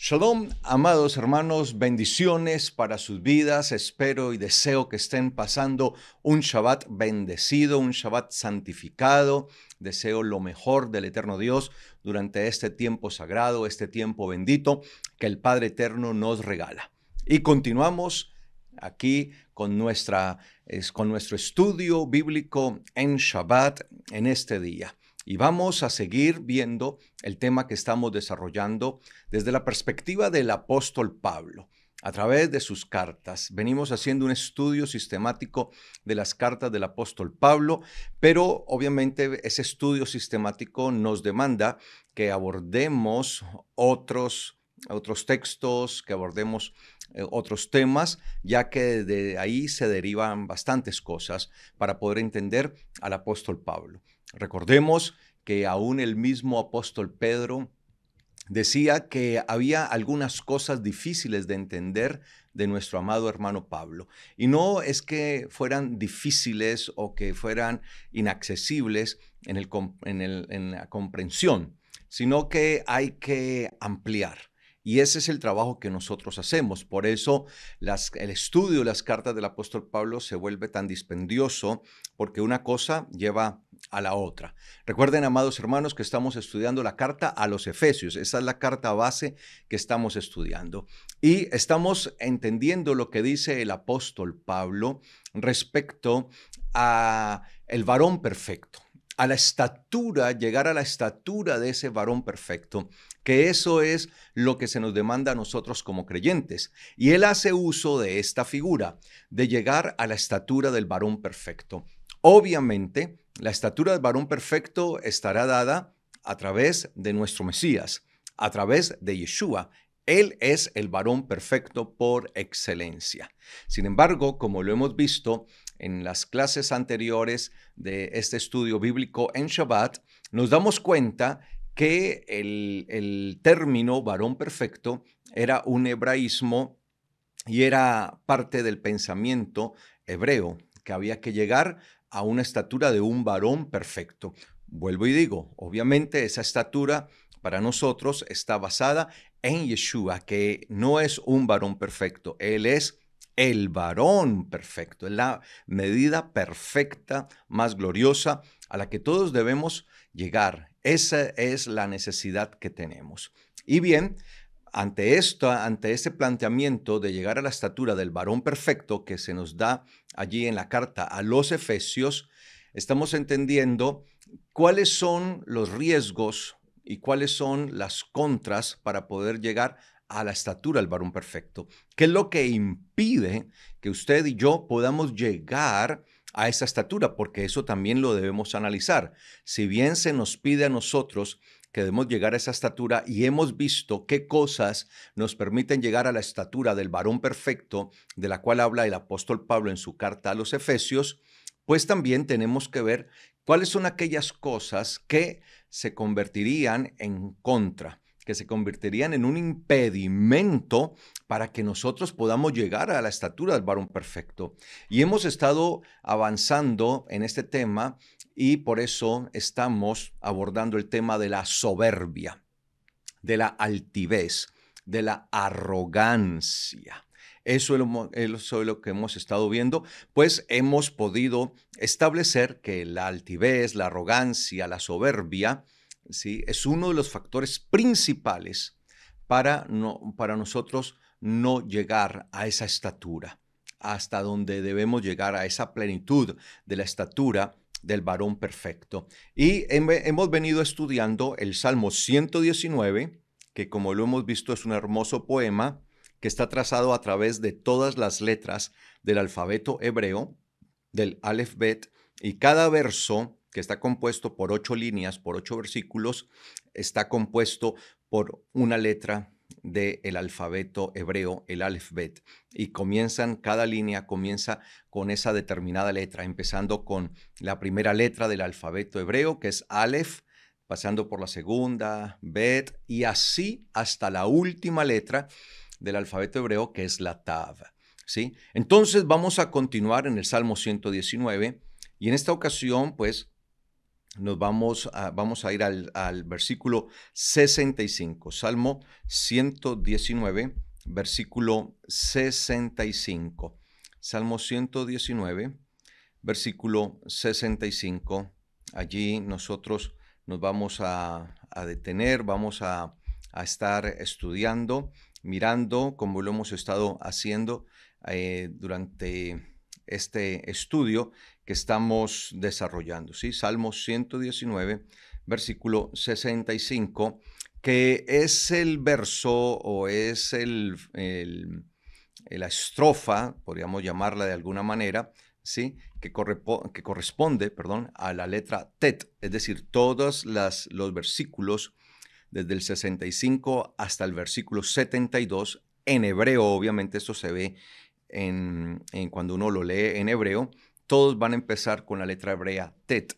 Shalom, amados hermanos, bendiciones para sus vidas. Espero y deseo que estén pasando un Shabbat bendecido, un Shabbat santificado. Deseo lo mejor del eterno Dios durante este tiempo sagrado, este tiempo bendito que el Padre Eterno nos regala. Y continuamos aquí con nuestro estudio bíblico en Shabbat en este día. Y vamos a seguir viendo el tema que estamos desarrollando desde la perspectiva del apóstol Pablo. A través de sus cartas, venimos haciendo un estudio sistemático de las cartas del apóstol Pablo, pero obviamente ese estudio sistemático nos demanda que abordemos otros textos, que abordemos otros temas, ya que de ahí se derivan bastantes cosas para poder entender al apóstol Pablo. Recordemos que aún el mismo apóstol Pedro decía que había algunas cosas difíciles de entender de nuestro amado hermano Pablo. Y no es que fueran difíciles o que fueran inaccesibles en la comprensión, sino que hay que ampliar. Y ese es el trabajo que nosotros hacemos. Por eso el estudio de las cartas del apóstol Pablo se vuelve tan dispendioso, porque una cosa lleva a la otra. Recuerden, amados hermanos, que estamos estudiando la carta a los Efesios. Esa es la carta base que estamos estudiando. Y estamos entendiendo lo que dice el apóstol Pablo respecto a el varón perfecto, a la estatura, llegar a la estatura de ese varón perfecto, que eso es lo que se nos demanda a nosotros como creyentes. Y él hace uso de esta figura, de llegar a la estatura del varón perfecto. Obviamente, la estatura del varón perfecto estará dada a través de nuestro Mesías, a través de Yeshua. Él es el varón perfecto por excelencia. Sin embargo, como lo hemos visto en las clases anteriores de este estudio bíblico en Shabbat, nos damos cuenta que el término varón perfecto era un hebraísmo y era parte del pensamiento hebreo, que había que llegar a una estatura de un varón perfecto. Vuelvo y digo, obviamente esa estatura para nosotros está basada en Yeshua, que no es un varón perfecto, Él es el varón perfecto, es la medida perfecta, más gloriosa, a la que todos debemos llegar. Esa es la necesidad que tenemos. Y bien, ante este planteamiento de llegar a la estatura del varón perfecto que se nos da allí en la carta a los Efesios, estamos entendiendo cuáles son los riesgos y cuáles son las contras para poder llegar a la estatura del varón perfecto. ¿Qué es lo que impide que usted y yo podamos llegar a esa estatura? Porque eso también lo debemos analizar. Si bien se nos pide a nosotros que debemos llegar a esa estatura y hemos visto qué cosas nos permiten llegar a la estatura del varón perfecto, de la cual habla el apóstol Pablo en su carta a los Efesios, pues también tenemos que ver cuáles son aquellas cosas que se convertirían en contra, que se convertirían en un impedimento para que nosotros podamos llegar a la estatura del varón perfecto. Y hemos estado avanzando en este tema y por eso estamos abordando el tema de la soberbia, de la altivez, de la arrogancia. Eso es lo que hemos estado viendo, pues hemos podido establecer que la altivez, la arrogancia, la soberbia, ¿sí?, es uno de los factores principales para nosotros no llegar a esa estatura, hasta donde debemos llegar a esa plenitud de la estatura del varón perfecto. Y hemos venido estudiando el Salmo 119, que como lo hemos visto es un hermoso poema que está trazado a través de todas las letras del alfabeto hebreo, del Aleph Bet, y cada verso, que está compuesto por 8 líneas, por 8 versículos, está compuesto por una letra del alfabeto hebreo, el Aleph Bet, y cada línea comienza con esa determinada letra, empezando con la primera letra del alfabeto hebreo, que es Aleph, pasando por la segunda, Bet, y así hasta la última letra del alfabeto hebreo, que es la Tav, ¿sí? Entonces vamos a continuar en el Salmo 119, y en esta ocasión, pues, vamos a ir al versículo 65, Salmo 119, versículo 65. Salmo 119, versículo 65. Allí nosotros nos vamos a detener, vamos a estar estudiando, mirando, como lo hemos estado haciendo durante este estudio que estamos desarrollando, ¿sí? Salmo 119, versículo 65, que es el verso o es la estrofa, podríamos llamarla de alguna manera, ¿sí? Que corresponde, perdón, a la letra Tet, es decir, todos los versículos desde el 65 hasta el versículo 72, en hebreo, obviamente esto se ve en cuando uno lo lee en hebreo, todos van a empezar con la letra hebrea Tet.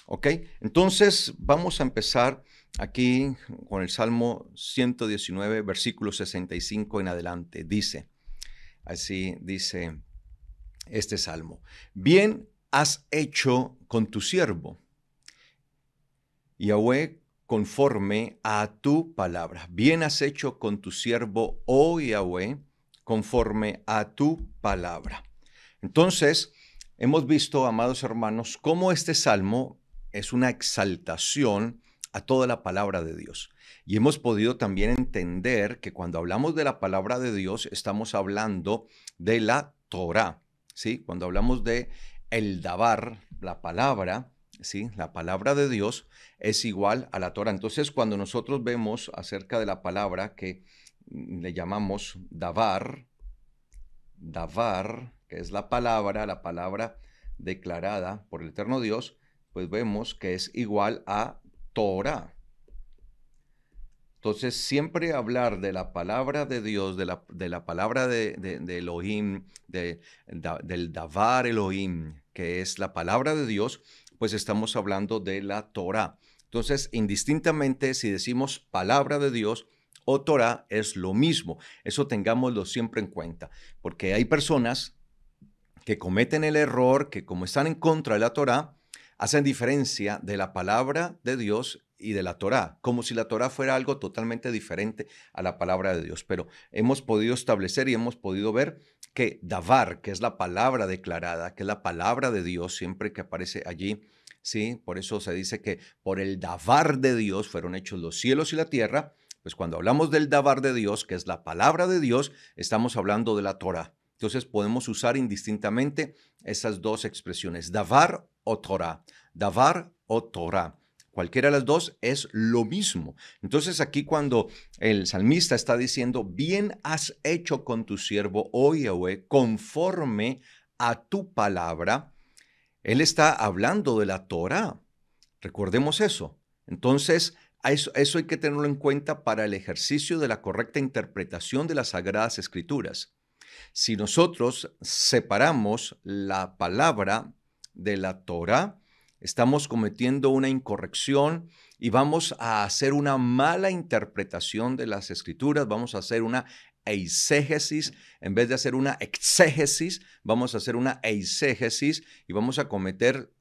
¿Ok? Entonces vamos a empezar aquí con el Salmo 119, versículo 65 en adelante. Así dice este salmo: bien has hecho con tu siervo, Yahweh, conforme a tu palabra. Bien has hecho con tu siervo, oh Yahweh, conforme a tu palabra. Entonces, hemos visto, amados hermanos, cómo este salmo es una exaltación a toda la palabra de Dios. Y hemos podido también entender que cuando hablamos de la palabra de Dios, estamos hablando de la Torá, ¿sí? Cuando hablamos de el Dabar, la palabra, ¿sí? La palabra de Dios es igual a la Torá. Entonces, cuando nosotros vemos acerca de la palabra que le llamamos Dabar, que es la palabra declarada por el eterno Dios, pues vemos que es igual a Torah. Entonces, siempre hablar de la palabra de Dios, de la palabra de Elohim, del Davar Elohim, que es la palabra de Dios, pues estamos hablando de la Torah. Entonces, indistintamente, si decimos palabra de Dios o Torah, es lo mismo. Eso tengámoslo siempre en cuenta, porque hay personas que cometen el error, que como están en contra de la Torah, hacen diferencia de la palabra de Dios y de la Torá, como si la Torá fuera algo totalmente diferente a la palabra de Dios. Pero hemos podido establecer y hemos podido ver que Davar, que es la palabra declarada, que es la palabra de Dios, siempre que aparece allí, ¿sí? Por eso se dice que por el Davar de Dios fueron hechos los cielos y la tierra. Pues cuando hablamos del Davar de Dios, que es la palabra de Dios, estamos hablando de la Torá. Entonces podemos usar indistintamente esas dos expresiones, Davar o Torah. Davar o Torah. Cualquiera de las dos es lo mismo. Entonces aquí cuando el salmista está diciendo, bien has hecho con tu siervo, oh Yahweh, conforme a tu palabra, él está hablando de la Torah. Recordemos eso. Entonces, eso hay que tenerlo en cuenta para el ejercicio de la correcta interpretación de las Sagradas Escrituras. Si nosotros separamos la palabra de la Torah, estamos cometiendo una incorrección y vamos a hacer una mala interpretación de las Escrituras, vamos a hacer una eisegesis, en vez de hacer una exégesis, vamos a hacer una eisegesis y vamos a cometer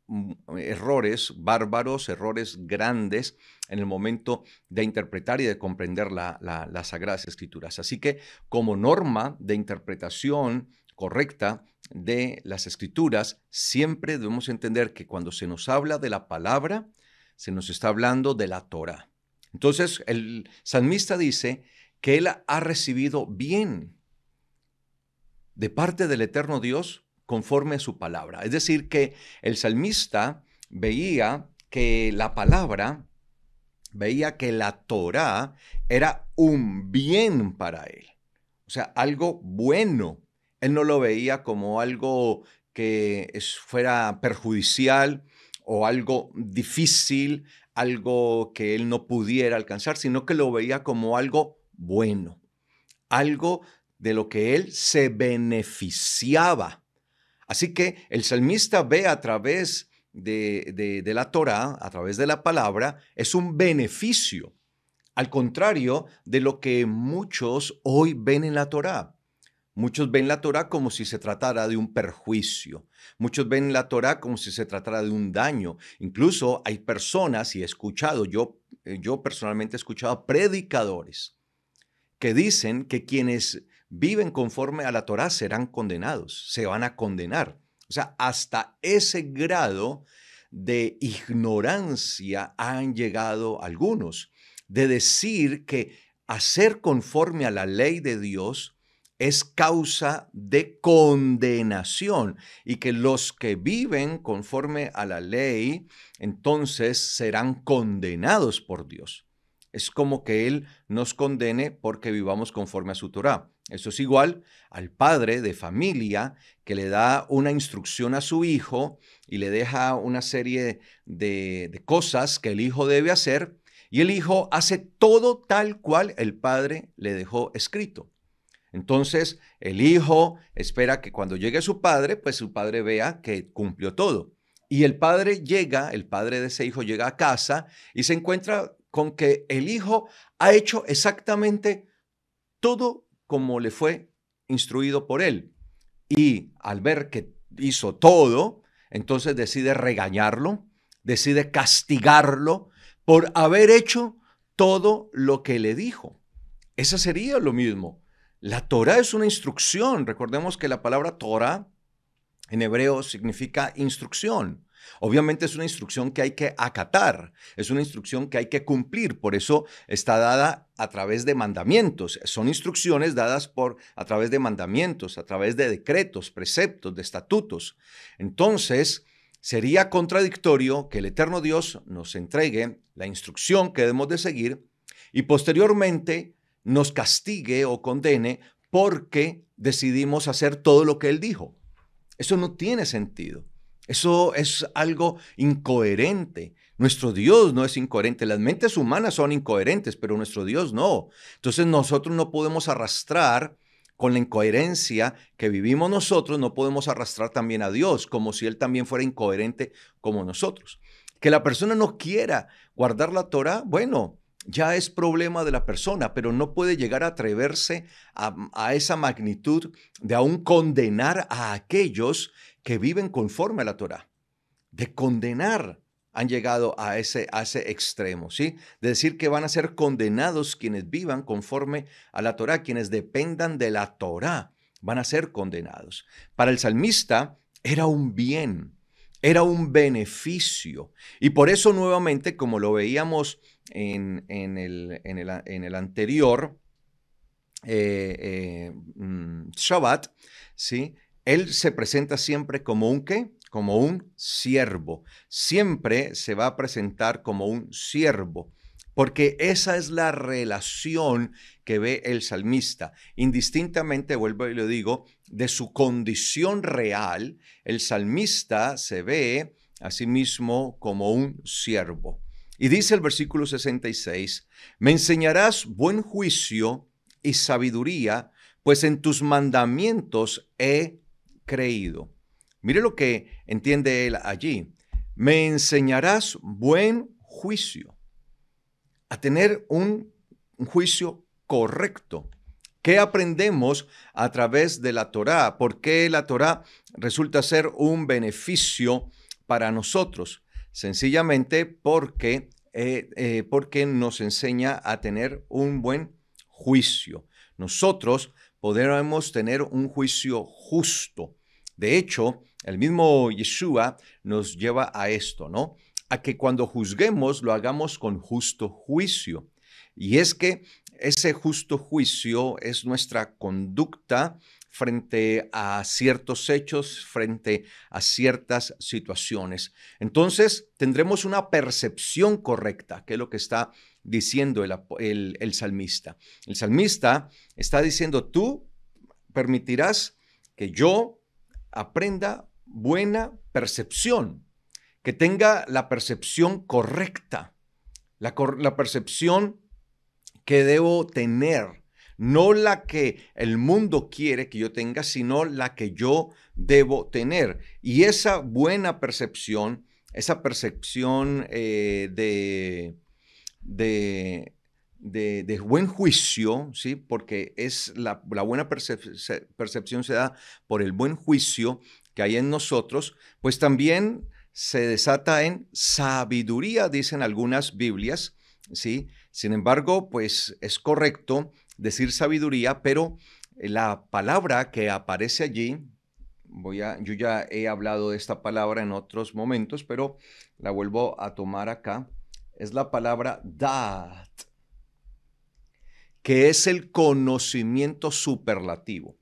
errores bárbaros, errores grandes en el momento de interpretar y de comprender las Sagradas Escrituras. Así que como norma de interpretación correcta de las Escrituras, siempre debemos entender que cuando se nos habla de la palabra, se nos está hablando de la Torah. Entonces el salmista dice que él ha recibido bien de parte del eterno Dios conforme a su palabra. Es decir, que el salmista veía que la palabra, veía que la Torá era un bien para él. O sea, algo bueno. Él no lo veía como algo que fuera perjudicial o algo difícil, algo que él no pudiera alcanzar, sino que lo veía como algo bueno, algo de lo que él se beneficiaba. Así que el salmista ve a través de la Torá, a través de la palabra, es un beneficio, al contrario de lo que muchos hoy ven en la Torá. Muchos ven la Torá como si se tratara de un perjuicio. Muchos ven la Torá como si se tratara de un daño. Incluso hay personas, y he escuchado, yo personalmente he escuchado a predicadores que dicen que quienes viven conforme a la Torá serán condenados, se van a condenar. O sea, hasta ese grado de ignorancia han llegado algunos, de decir que hacer conforme a la ley de Dios es causa de condenación y que los que viven conforme a la ley entonces serán condenados por Dios. Es como que Él nos condene porque vivamos conforme a su Torá. Eso es igual al padre de familia que le da una instrucción a su hijo y le deja una serie de cosas que el hijo debe hacer y el hijo hace todo tal cual el padre le dejó escrito. Entonces, el hijo espera que cuando llegue su padre, pues su padre vea que cumplió todo. Y el padre de ese hijo llega a casa y se encuentra con que el hijo ha hecho exactamente todo como le fue instruido por él. Y al ver que hizo todo, entonces decide regañarlo, decide castigarlo por haber hecho todo lo que le dijo. Eso sería lo mismo. La Torá es una instrucción. Recordemos que la palabra Torá en hebreo significa instrucción. Obviamente es una instrucción que hay que acatar, es una instrucción que hay que cumplir, por eso está dada a través de mandamientos. Son instrucciones dadas a través de mandamientos, a través de decretos, preceptos, de estatutos. Entonces, sería contradictorio que el eterno Dios nos entregue la instrucción que debemos de seguir y posteriormente nos castigue o condene porque decidimos hacer todo lo que Él dijo. Eso no tiene sentido. Eso es algo incoherente. Nuestro Dios no es incoherente. Las mentes humanas son incoherentes, pero nuestro Dios no. Entonces nosotros no podemos arrastrar con la incoherencia que vivimos nosotros, no podemos arrastrar también a Dios, como si Él también fuera incoherente como nosotros. Que la persona no quiera guardar la Torá, bueno, ya es problema de la persona, pero no puede llegar a atreverse a esa magnitud de aún condenar a aquellos que viven conforme a la Torá. De condenar han llegado a ese extremo, ¿sí? De decir que van a ser condenados quienes vivan conforme a la Torá, quienes dependan de la Torá, van a ser condenados. Para el salmista era un bien, era un beneficio. Y por eso nuevamente, como lo veíamos en el anterior Shabbat, ¿sí? Él se presenta siempre como un ¿qué? Como un siervo. Siempre se va a presentar como un siervo, porque esa es la relación que ve el salmista. Indistintamente, vuelvo y lo digo, de su condición real, el salmista se ve a sí mismo como un siervo. Y dice el versículo 66, me enseñarás buen juicio y sabiduría, pues en tus mandamientos he creído. Mire lo que entiende él allí. Me enseñarás buen juicio, a tener un juicio correcto. ¿Qué aprendemos a través de la Torá? ¿Por qué la Torá resulta ser un beneficio para nosotros? Sencillamente porque nos enseña a tener un buen juicio. Nosotros podremos tener un juicio justo. De hecho, el mismo Yeshua nos lleva a esto, ¿no? A que cuando juzguemos lo hagamos con justo juicio. Y es que ese justo juicio es nuestra conducta frente a ciertos hechos, frente a ciertas situaciones. Entonces, tendremos una percepción correcta, que es lo que está diciendo el salmista. El salmista está diciendo, tú permitirás que yo aprenda buena percepción, que tenga la percepción correcta, la percepción que debo tener, no la que el mundo quiere que yo tenga, sino la que yo debo tener. Y esa buena percepción, esa percepción de buen juicio, ¿sí? Porque es la buena percepción se da por el buen juicio que hay en nosotros, pues también se desata en sabiduría, dicen algunas Biblias, ¿sí? Sin embargo, pues es correcto decir sabiduría, pero la palabra que aparece allí, yo ya he hablado de esta palabra en otros momentos, pero la vuelvo a tomar acá, es la palabra dat, que es el conocimiento superlativo.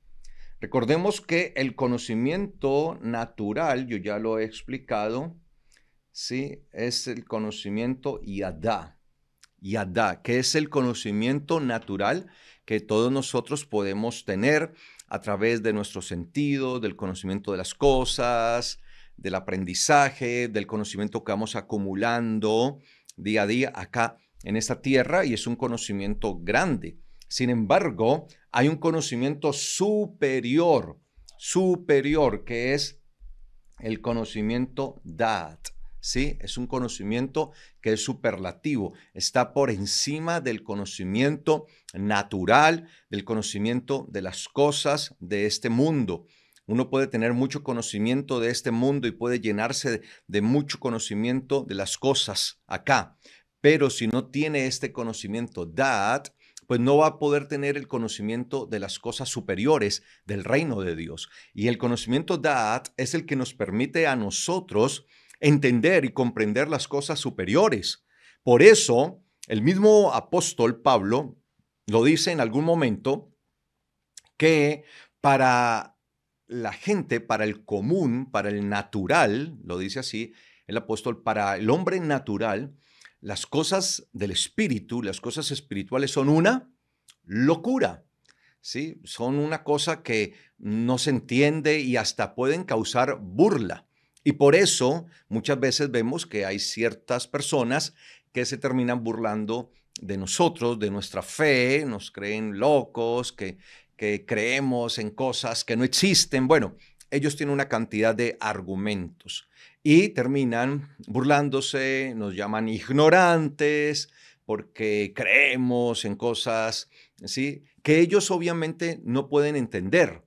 Recordemos que el conocimiento natural, yo ya lo he explicado, ¿sí? Es el conocimiento yadá, que es el conocimiento natural que todos nosotros podemos tener a través de nuestro sentido, del conocimiento de las cosas, del aprendizaje, del conocimiento que vamos acumulando día a día acá en esta tierra, y es un conocimiento grande. Sin embargo, hay un conocimiento superior, que es el conocimiento dat. ¿Sí? Es un conocimiento que es superlativo, está por encima del conocimiento natural, del conocimiento de las cosas de este mundo. Uno puede tener mucho conocimiento de este mundo y puede llenarse de mucho conocimiento de las cosas acá, pero si no tiene este conocimiento dat, pues no va a poder tener el conocimiento de las cosas superiores del reino de Dios. Y el conocimiento dat es el que nos permite a nosotros entender y comprender las cosas superiores. Por eso, el mismo apóstol Pablo lo dice en algún momento, que para la gente, para el común, para el natural, lo dice así el apóstol, para el hombre natural, las cosas del espíritu, las cosas espirituales son una locura. ¿Sí? Son una cosa que no se entiende y hasta pueden causar burla. Y por eso muchas veces vemos que hay ciertas personas que se terminan burlando de nosotros, de nuestra fe, nos creen locos, que creemos en cosas que no existen. Bueno, ellos tienen una cantidad de argumentos y terminan burlándose, nos llaman ignorantes porque creemos en cosas, ¿sí?, que ellos obviamente no pueden entender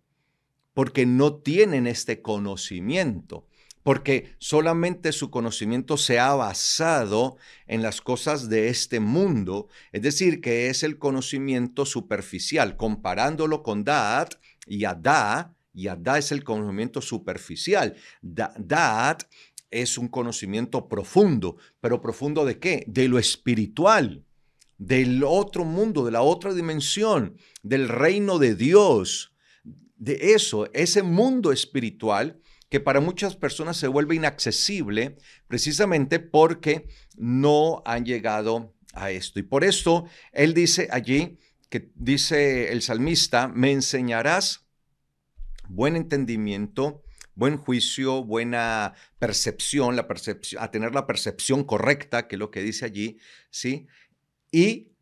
porque no tienen este conocimiento, porque solamente su conocimiento se ha basado en las cosas de este mundo, es decir, que es el conocimiento superficial, comparándolo con Da'at y Adá. Yadá es el conocimiento superficial. Da'at es un conocimiento profundo, pero ¿profundo de qué? De lo espiritual, del otro mundo, de la otra dimensión, del reino de Dios, de eso, ese mundo espiritual que para muchas personas se vuelve inaccesible precisamente porque no han llegado a esto. Y por esto él dice allí, que dice el salmista, me enseñarás buen entendimiento, buen juicio, buena percepción, a tener la percepción correcta, que es lo que dice allí, ¿sí? Y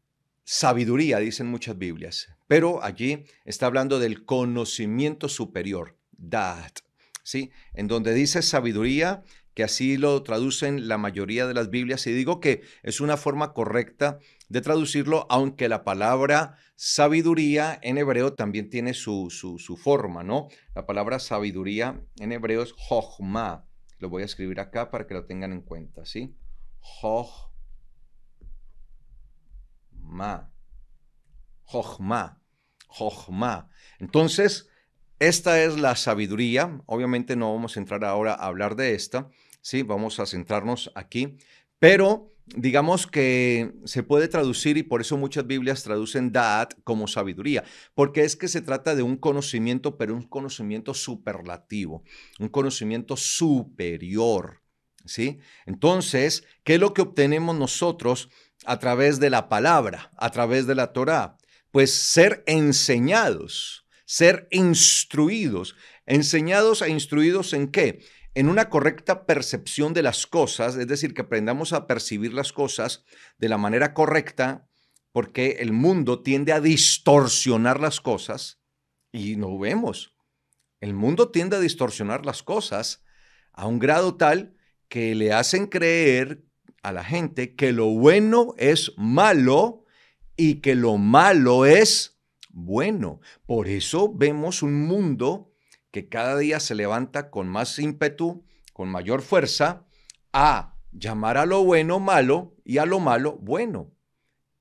sabiduría, dicen muchas Biblias, pero allí está hablando del conocimiento superior, dat, ¿sí? En donde dice sabiduría, que así lo traducen la mayoría de las Biblias, y digo que es una forma correcta de traducirlo, aunque la palabra sabiduría en hebreo también tiene su forma, ¿no? La palabra sabiduría en hebreo es jochma. Lo voy a escribir acá para que lo tengan en cuenta, ¿sí? Jochma. Entonces, esta es la sabiduría. Obviamente no vamos a entrar ahora a hablar de esta, ¿sí? Vamos a centrarnos aquí, pero digamos que se puede traducir, y por eso muchas Biblias traducen Da'at como sabiduría, porque es que se trata de un conocimiento, pero un conocimiento superlativo, un conocimiento superior, ¿sí? Entonces, ¿qué es lo que obtenemos nosotros a través de la palabra, a través de la Torá? Pues ser enseñados, ser instruidos. ¿Enseñados e instruidos en qué? En una correcta percepción de las cosas, es decir, que aprendamos a percibir las cosas de la manera correcta, porque el mundo tiende a distorsionar las cosas y lo vemos. El mundo tiende a distorsionar las cosas a un grado tal que le hacen creer a la gente que lo bueno es malo y que lo malo es bueno. Por eso vemos un mundo que cada día se levanta con más ímpetu, con mayor fuerza, a llamar a lo bueno malo y a lo malo bueno.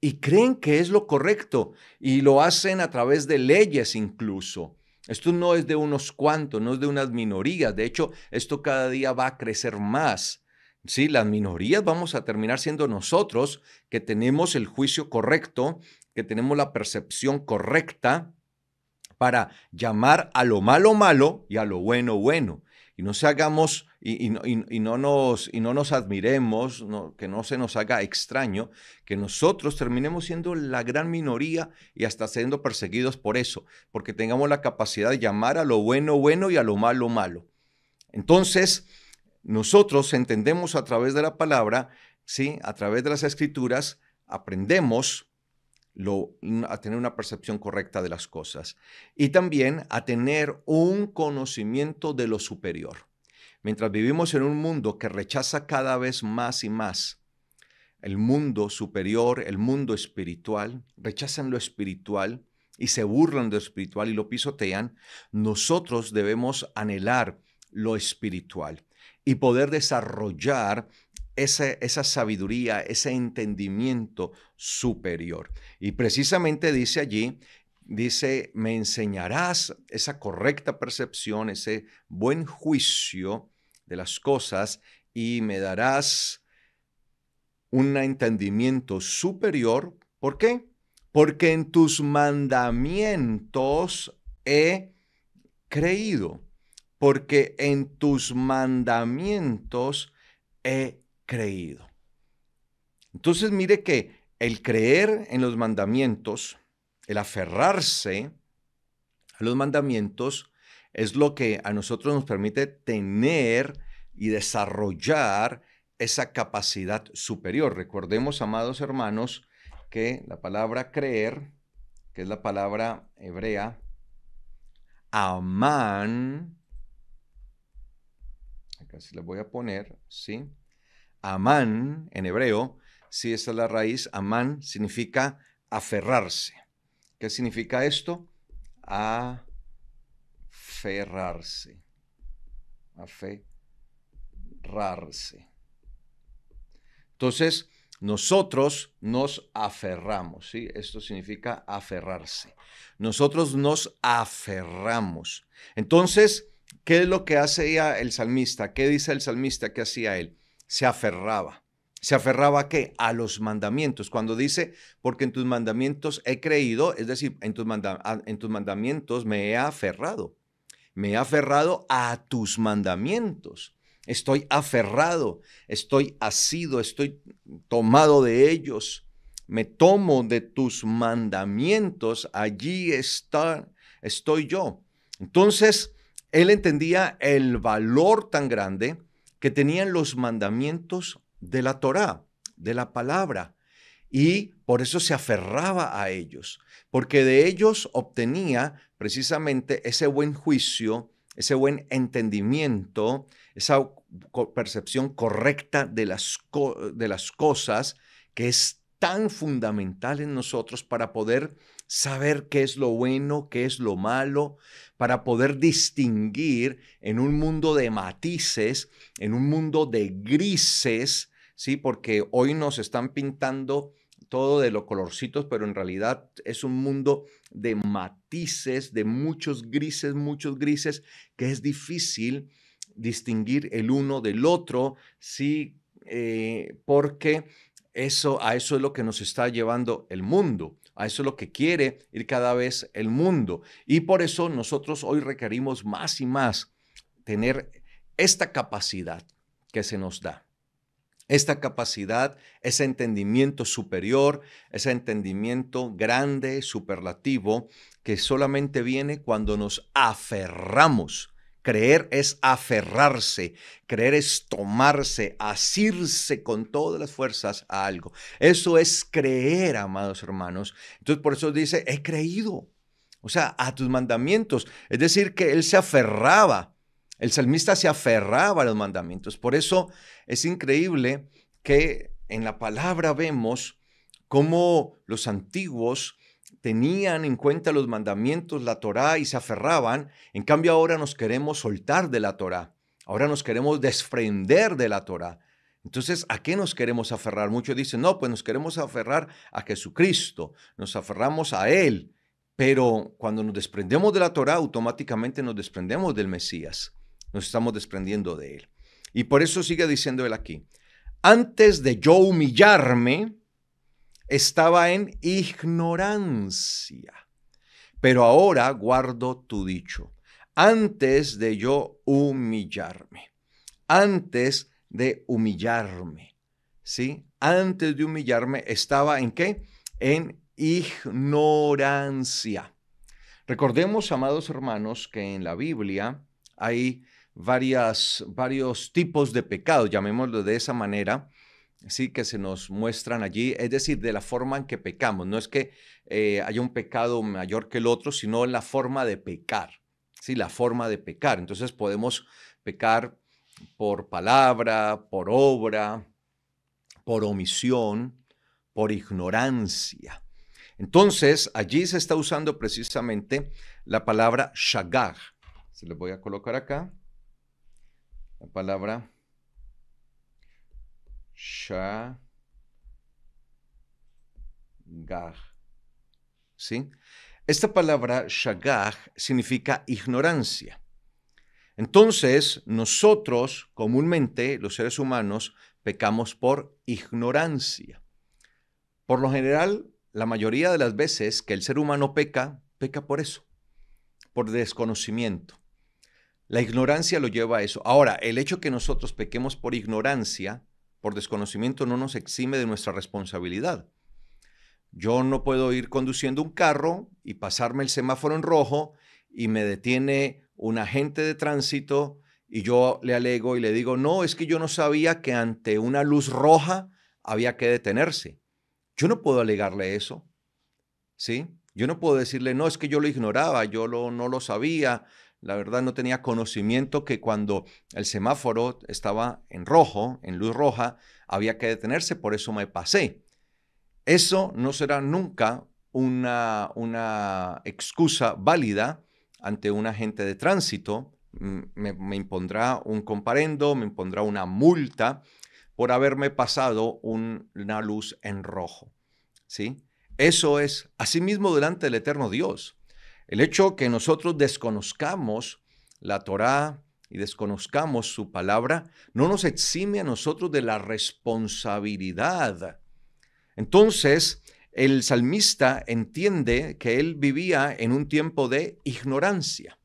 Y creen que es lo correcto y lo hacen a través de leyes incluso. Esto no es de unos cuantos, no es de unas minorías. De hecho, esto cada día va a crecer más. Sí, las minorías vamos a terminar siendo nosotros que tenemos el juicio correcto, que tenemos la percepción correcta para llamar a lo malo malo y a lo bueno bueno. Y no se hagamos y no nos admiremos, que no se nos haga extraño que nosotros terminemos siendo la gran minoría y hasta siendo perseguidos por eso, porque tengamos la capacidad de llamar a lo bueno bueno y a lo malo malo. Entonces, nosotros entendemos a través de la palabra, ¿sí? A través de las escrituras, aprendemos a tener una percepción correcta de las cosas y también a tener un conocimiento de lo superior. Mientras vivimos en un mundo que rechaza cada vez más y más el mundo superior, el mundo espiritual, rechazan lo espiritual y se burlan de lo espiritual y lo pisotean, nosotros debemos anhelar lo espiritual y poder desarrollar esa sabiduría, ese entendimiento superior. Y precisamente dice allí, dice, me enseñarás esa correcta percepción, ese buen juicio de las cosas y me darás un entendimiento superior. ¿Por qué? Porque en tus mandamientos he creído. Porque en tus mandamientos he creído. Entonces mire que el creer en los mandamientos, el aferrarse a los mandamientos, es lo que a nosotros nos permite tener y desarrollar esa capacidad superior. Recordemos, amados hermanos, que la palabra creer, que es la palabra hebrea, amán, acá sí les voy a poner, ¿sí? Amán, en hebreo, sí, esta es la raíz. Amán significa aferrarse. ¿Qué significa esto? Aferrarse. Aferrarse. Entonces, nosotros nos aferramos, ¿sí? Esto significa aferrarse. Nosotros nos aferramos. Entonces, ¿qué es lo que hacía el salmista? ¿Qué dice el salmista que hacía él? Se aferraba. ¿Se aferraba a qué? A los mandamientos. Cuando dice, porque en tus mandamientos he creído, es decir, en tus mandamientos me he aferrado. Me he aferrado a tus mandamientos. Estoy aferrado, estoy asido, estoy tomado de ellos. Me tomo de tus mandamientos, allí estoy yo. Entonces, él entendía el valor tan grande que tenían los mandamientos de la Torá, de la palabra, y por eso se aferraba a ellos, porque de ellos obtenía precisamente ese buen juicio, ese buen entendimiento, esa percepción correcta de las cosas que es tan fundamental en nosotros para poder saber qué es lo bueno, qué es lo malo, para poder distinguir en un mundo de matices, en un mundo de grises, ¿sí? Porque hoy nos están pintando todo de los colorcitos, pero en realidad es un mundo de matices, de muchos grises, que es difícil distinguir el uno del otro, ¿sí? Porque a eso es lo que nos está llevando el mundo, a eso es lo que quiere ir cada vez el mundo. Y por eso nosotros hoy requerimos más y más tener esta capacidad que se nos da. Esta capacidad, ese entendimiento superior, ese entendimiento grande, superlativo, que solamente viene cuando nos aferramos. Creer es aferrarse, creer es tomarse, asirse con todas las fuerzas a algo. Eso es creer, amados hermanos. Entonces por eso dice, he creído, o sea, a tus mandamientos. Es decir, que él se aferraba. El salmista se aferraba a los mandamientos. Por eso es increíble que en la palabra vemos cómo los antiguos tenían en cuenta los mandamientos, la Torá y se aferraban. En cambio ahora nos queremos soltar de la Torá. Ahora nos queremos desprender de la Torá. Entonces, ¿a qué nos queremos aferrar? Muchos dicen, no, pues nos queremos aferrar a Jesucristo, nos aferramos a Él. Pero cuando nos desprendemos de la Torá, automáticamente nos desprendemos del Mesías. Nos estamos desprendiendo de Él. Y por eso sigue diciendo Él aquí, antes de yo humillarme, estaba en ignorancia, pero ahora guardo tu dicho. Antes de yo humillarme, antes de humillarme, ¿sí? Antes de humillarme estaba ¿en qué? En ignorancia. Recordemos, amados hermanos, que en la Biblia hay varios tipos de pecados, llamémoslo de esa manera, sí, que se nos muestran allí, es decir, de la forma en que pecamos. No es que haya un pecado mayor que el otro, sino la forma de pecar, sí, la forma de pecar. Entonces podemos pecar por palabra, por obra, por omisión, por ignorancia. Entonces, allí se está usando precisamente la palabra shagag. Se le voy a colocar acá la palabra shagag. ¿Sí? Esta palabra shagag significa ignorancia. Entonces, nosotros comúnmente, los seres humanos, pecamos por ignorancia. Por lo general, la mayoría de las veces que el ser humano peca, peca por eso, por desconocimiento. La ignorancia lo lleva a eso. Ahora, el hecho que nosotros pequemos por ignorancia, por desconocimiento, no nos exime de nuestra responsabilidad. Yo no puedo ir conduciendo un carro y pasarme el semáforo en rojo y me detiene un agente de tránsito y yo le alego y le digo, no, es que yo no sabía que ante una luz roja había que detenerse. Yo no puedo alegarle eso, ¿sí? Yo no puedo decirle, no, es que yo lo ignoraba, no lo sabía, la verdad no tenía conocimiento que cuando el semáforo estaba en rojo, en luz roja, había que detenerse, por eso me pasé. Eso no será nunca una excusa válida ante un agente de tránsito. Me impondrá un comparendo, me impondrá una multa por haberme pasado una luz en rojo, ¿sí? Eso es asimismo delante del eterno Dios. El hecho que nosotros desconozcamos la Torá y desconozcamos su palabra no nos exime a nosotros de la responsabilidad. Entonces, el salmista entiende que él vivía en un tiempo de ignorancia.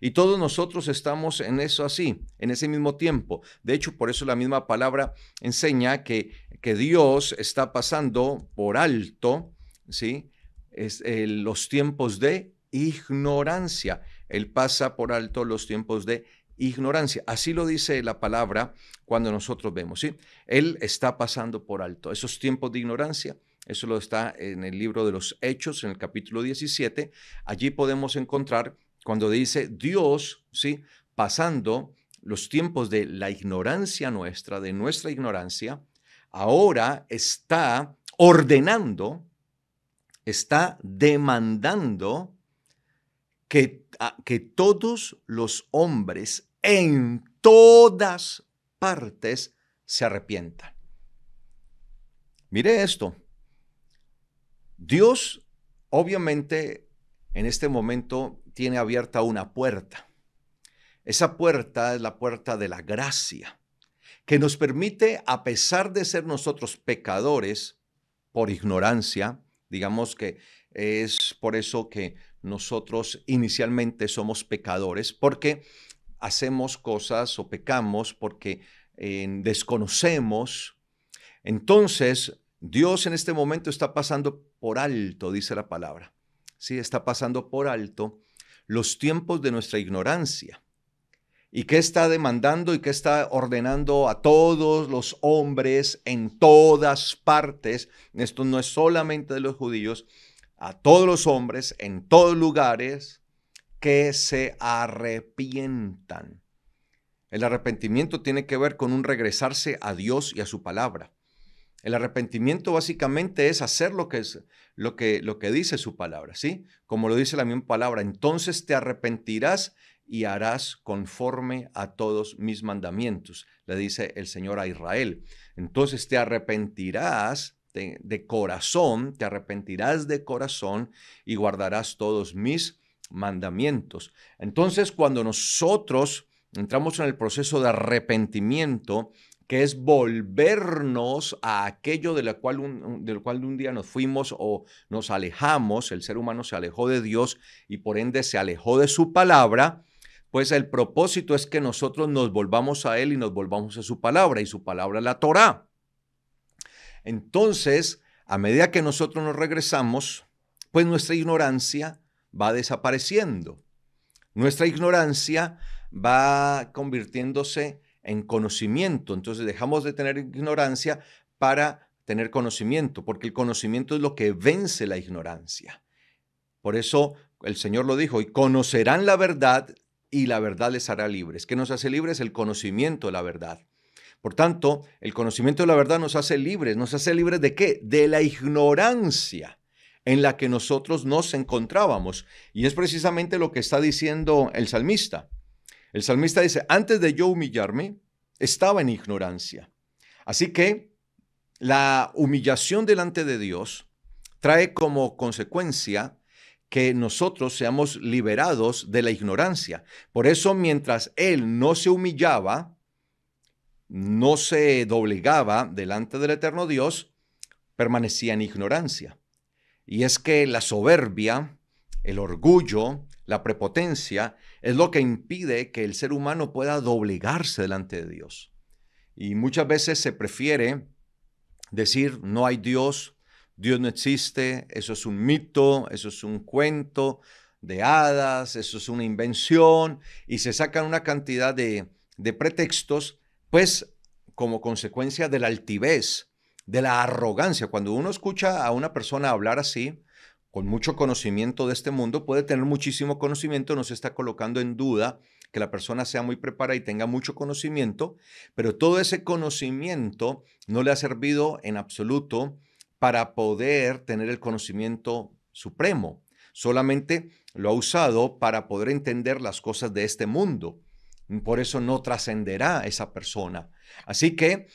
Y todos nosotros estamos en eso así, en ese mismo tiempo. De hecho, por eso la misma palabra enseña que Dios está pasando por alto, ¿sí? Los tiempos de ignorancia. Él pasa por alto los tiempos de ignorancia. Así lo dice la palabra cuando nosotros vemos, ¿sí? Él está pasando por alto esos tiempos de ignorancia. Eso lo está en el libro de los Hechos, en el capítulo 17. Allí podemos encontrar cuando dice Dios, ¿sí? Pasando los tiempos de la ignorancia nuestra, de nuestra ignorancia, ahora está ordenando, está demandando que todos los hombres en todas partes se arrepientan. Mire esto. Dios, obviamente, en este momento tiene abierta una puerta. Esa puerta es la puerta de la gracia, que nos permite, a pesar de ser nosotros pecadores por ignorancia, digamos que es por eso que nosotros inicialmente somos pecadores, porque hacemos cosas o pecamos porque desconocemos. Entonces, Dios en este momento está pasando por alto, dice la palabra. Sí, está pasando por alto los tiempos de nuestra ignorancia. ¿Y qué está demandando y qué está ordenando a todos los hombres en todas partes? Esto no es solamente de los judíos, a todos los hombres en todos lugares que se arrepientan. El arrepentimiento tiene que ver con un regresarse a Dios y a su palabra. El arrepentimiento básicamente es hacer lo que dice su palabra, ¿sí? Como lo dice la misma palabra, entonces te arrepentirás y harás conforme a todos mis mandamientos, le dice el Señor a Israel. Entonces te arrepentirás de corazón, te arrepentirás de corazón y guardarás todos mis mandamientos. Entonces, cuando nosotros entramos en el proceso de arrepentimiento, que es volvernos a aquello del cual un día nos fuimos o nos alejamos, el ser humano se alejó de Dios y por ende se alejó de su palabra, pues el propósito es que nosotros nos volvamos a Él y nos volvamos a su palabra, y su palabra es la Torá. Entonces, a medida que nosotros nos regresamos, pues nuestra ignorancia va desapareciendo. Nuestra ignorancia va convirtiéndose en conocimiento. Entonces dejamos de tener ignorancia para tener conocimiento, porque el conocimiento es lo que vence la ignorancia. Por eso el Señor lo dijo, y conocerán la verdad y la verdad les hará libres. ¿Qué nos hace libres? El conocimiento de la verdad. Por tanto, el conocimiento de la verdad nos hace libres. ¿Nos hace libres de qué? De la ignorancia en la que nosotros nos encontrábamos. Y es precisamente lo que está diciendo el salmista. El salmista dice, antes de yo humillarme, estaba en ignorancia. Así que la humillación delante de Dios trae como consecuencia que nosotros seamos liberados de la ignorancia. Por eso, mientras él no se humillaba, no se doblegaba delante del eterno Dios, permanecía en ignorancia. Y es que la soberbia, el orgullo, la prepotencia es lo que impide que el ser humano pueda doblegarse delante de Dios. Y muchas veces se prefiere decir no hay Dios, Dios no existe, eso es un mito, eso es un cuento de hadas, eso es una invención, y se sacan una cantidad de pretextos, pues como consecuencia de la altivez, de la arrogancia. Cuando uno escucha a una persona hablar así, con mucho conocimiento de este mundo, puede tener muchísimo conocimiento, no se está colocando en duda que la persona sea muy preparada y tenga mucho conocimiento, pero todo ese conocimiento no le ha servido en absoluto para poder tener el conocimiento supremo. Solamente lo ha usado para poder entender las cosas de este mundo. Por eso no trascenderá esa persona. Así que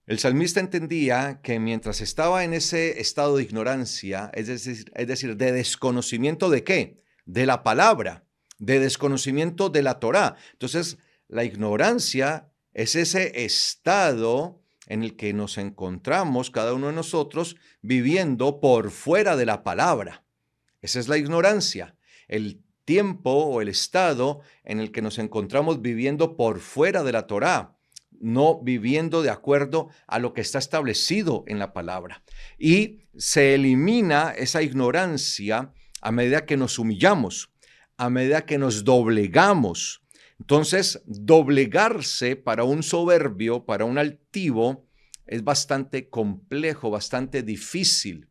el salmista entendía que mientras estaba en ese estado de ignorancia, es decir, de desconocimiento de qué, de la palabra, de desconocimiento de la Torá. Entonces, la ignorancia es ese estado en el que nos encontramos cada uno de nosotros viviendo por fuera de la palabra. Esa es la ignorancia, el tiempo o el estado en el que nos encontramos viviendo por fuera de la Torá, no viviendo de acuerdo a lo que está establecido en la palabra. Y se elimina esa ignorancia a medida que nos humillamos, a medida que nos doblegamos. Entonces, doblegarse para un soberbio, para un altivo, es bastante complejo, bastante difícil.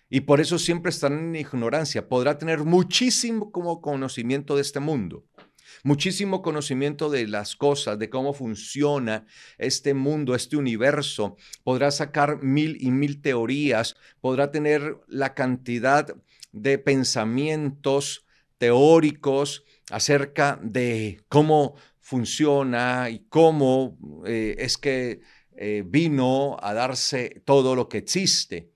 Y por eso siempre están en ignorancia. Podrá tener muchísimo conocimiento de este mundo, muchísimo conocimiento de las cosas, de cómo funciona este mundo, este universo. Podrá sacar mil y mil teorías, podrá tener la cantidad de pensamientos teóricos acerca de cómo funciona y cómo es que vino a darse todo lo que existe.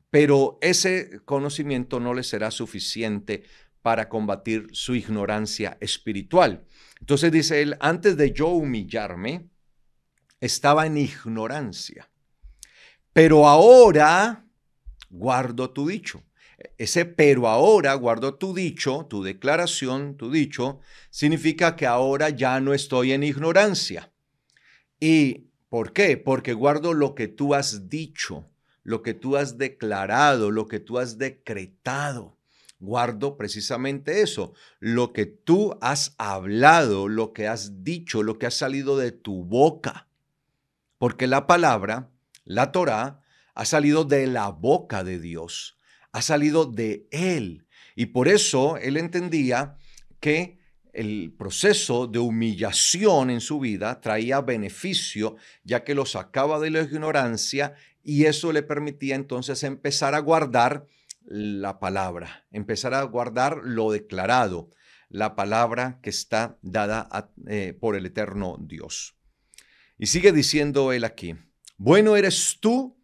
Pero ese conocimiento no le será suficiente para combatir su ignorancia espiritual. Entonces dice él, antes de yo humillarme, estaba en ignorancia, pero ahora guardo tu dicho. Ese pero ahora guardo tu dicho, tu declaración, tu dicho, significa que ahora ya no estoy en ignorancia. ¿Y por qué? Porque guardo lo que tú has dicho, lo que tú has declarado, lo que tú has decretado. Guardo precisamente eso, lo que tú has hablado, lo que has dicho, lo que ha salido de tu boca. Porque la palabra, la Torá, ha salido de la boca de Dios, ha salido de Él. Y por eso Él entendía que el proceso de humillación en su vida traía beneficio, ya que lo sacaba de la ignorancia y eso le permitía entonces empezar a guardar la palabra, empezar a guardar lo declarado, la palabra que está dada por el eterno Dios. Y sigue diciendo él aquí, bueno eres tú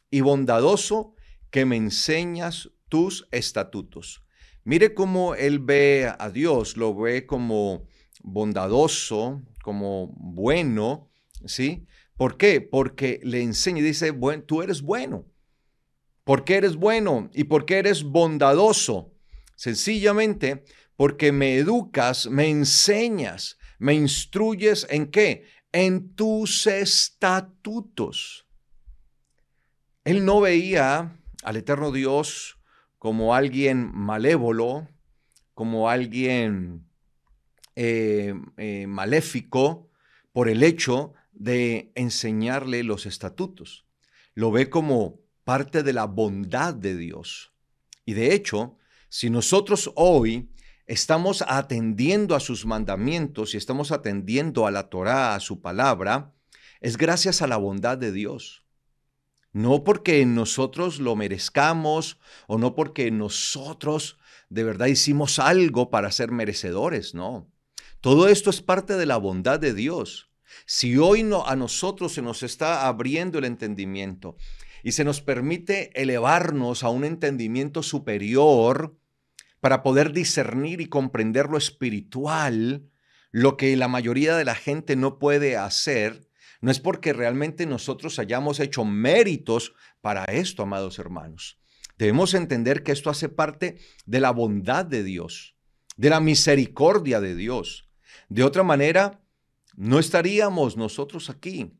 y bondadoso que me enseñas tus estatutos. Mire cómo él ve a Dios, lo ve como bondadoso, como bueno, ¿sí? ¿Por qué? Porque le enseña y dice, bueno, tú eres bueno. ¿Por qué eres bueno? ¿Y por qué eres bondadoso? Sencillamente porque me educas, me enseñas, me instruyes ¿en qué? En tus estatutos. Él no veía al eterno Dios como alguien malévolo, como alguien maléfico por el hecho de enseñarle los estatutos. Lo ve como parte de la bondad de Dios. Y de hecho, si nosotros hoy estamos atendiendo a sus mandamientos y estamos atendiendo a la Torá, a su palabra, es gracias a la bondad de Dios. No porque nosotros lo merezcamos o no porque nosotros de verdad hicimos algo para ser merecedores, no. Todo esto es parte de la bondad de Dios. Si hoy a nosotros se nos está abriendo el entendimiento y se nos permite elevarnos a un entendimiento superior para poder discernir y comprender lo espiritual, lo que la mayoría de la gente no puede hacer, no es porque realmente nosotros hayamos hecho méritos para esto, amados hermanos. Debemos entender que esto hace parte de la bondad de Dios, de la misericordia de Dios. De otra manera, no estaríamos nosotros aquí.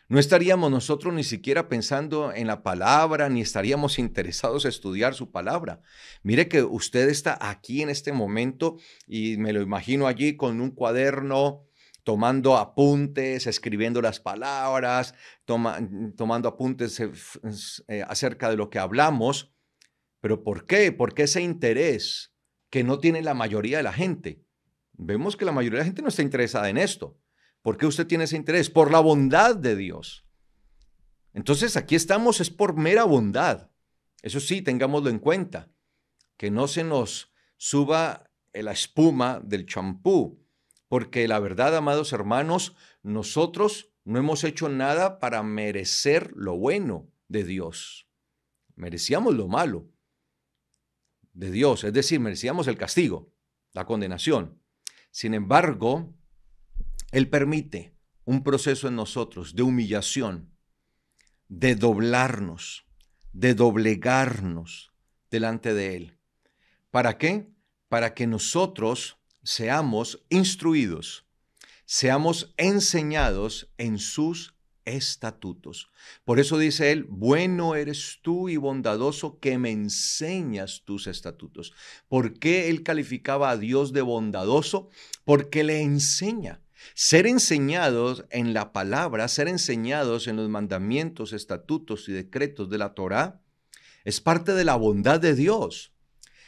No estaríamos nosotros ni siquiera pensando en la palabra, ni estaríamos interesados en estudiar su palabra. Mire que usted está aquí en este momento y me lo imagino allí con un cuaderno, tomando apuntes, escribiendo las palabras, tomando apuntes acerca de lo que hablamos. ¿Pero por qué? Porque ese interés que no tiene la mayoría de la gente. Vemos que la mayoría de la gente no está interesada en esto. ¿Por qué usted tiene ese interés? Por la bondad de Dios. Entonces aquí estamos es por mera bondad. Eso sí, tengámoslo en cuenta, que no se nos suba la espuma del champú, porque la verdad, amados hermanos, nosotros no hemos hecho nada para merecer lo bueno de Dios. Merecíamos lo malo de Dios, es decir, merecíamos el castigo, la condenación. Sin embargo, Él permite un proceso en nosotros de humillación, de doblarnos, de doblegarnos delante de Él. ¿Para qué? Para que nosotros seamos instruidos, seamos enseñados en sus estatutos. Por eso dice Él, bueno eres tú y bondadoso que me enseñas tus estatutos. ¿Por qué Él calificaba a Dios de bondadoso? Porque le enseña. Ser enseñados en la palabra, ser enseñados en los mandamientos, estatutos y decretos de la Torá, es parte de la bondad de Dios.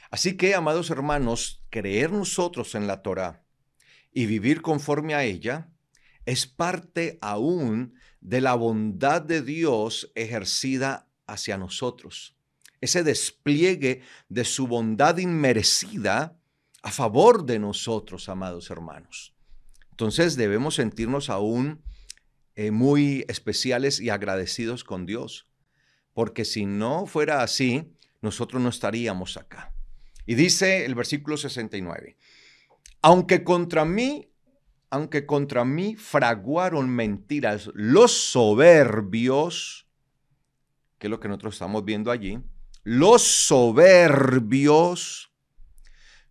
Así que, amados hermanos, creer nosotros en la Torá y vivir conforme a ella es parte aún de la bondad de Dios ejercida hacia nosotros. Ese despliegue de su bondad inmerecida a favor de nosotros, amados hermanos. Entonces debemos sentirnos aún muy especiales y agradecidos con Dios, porque si no fuera así, nosotros no estaríamos acá. Y dice el versículo 69, aunque contra mí fraguaron mentiras los soberbios, que es lo que nosotros estamos viendo allí, los soberbios,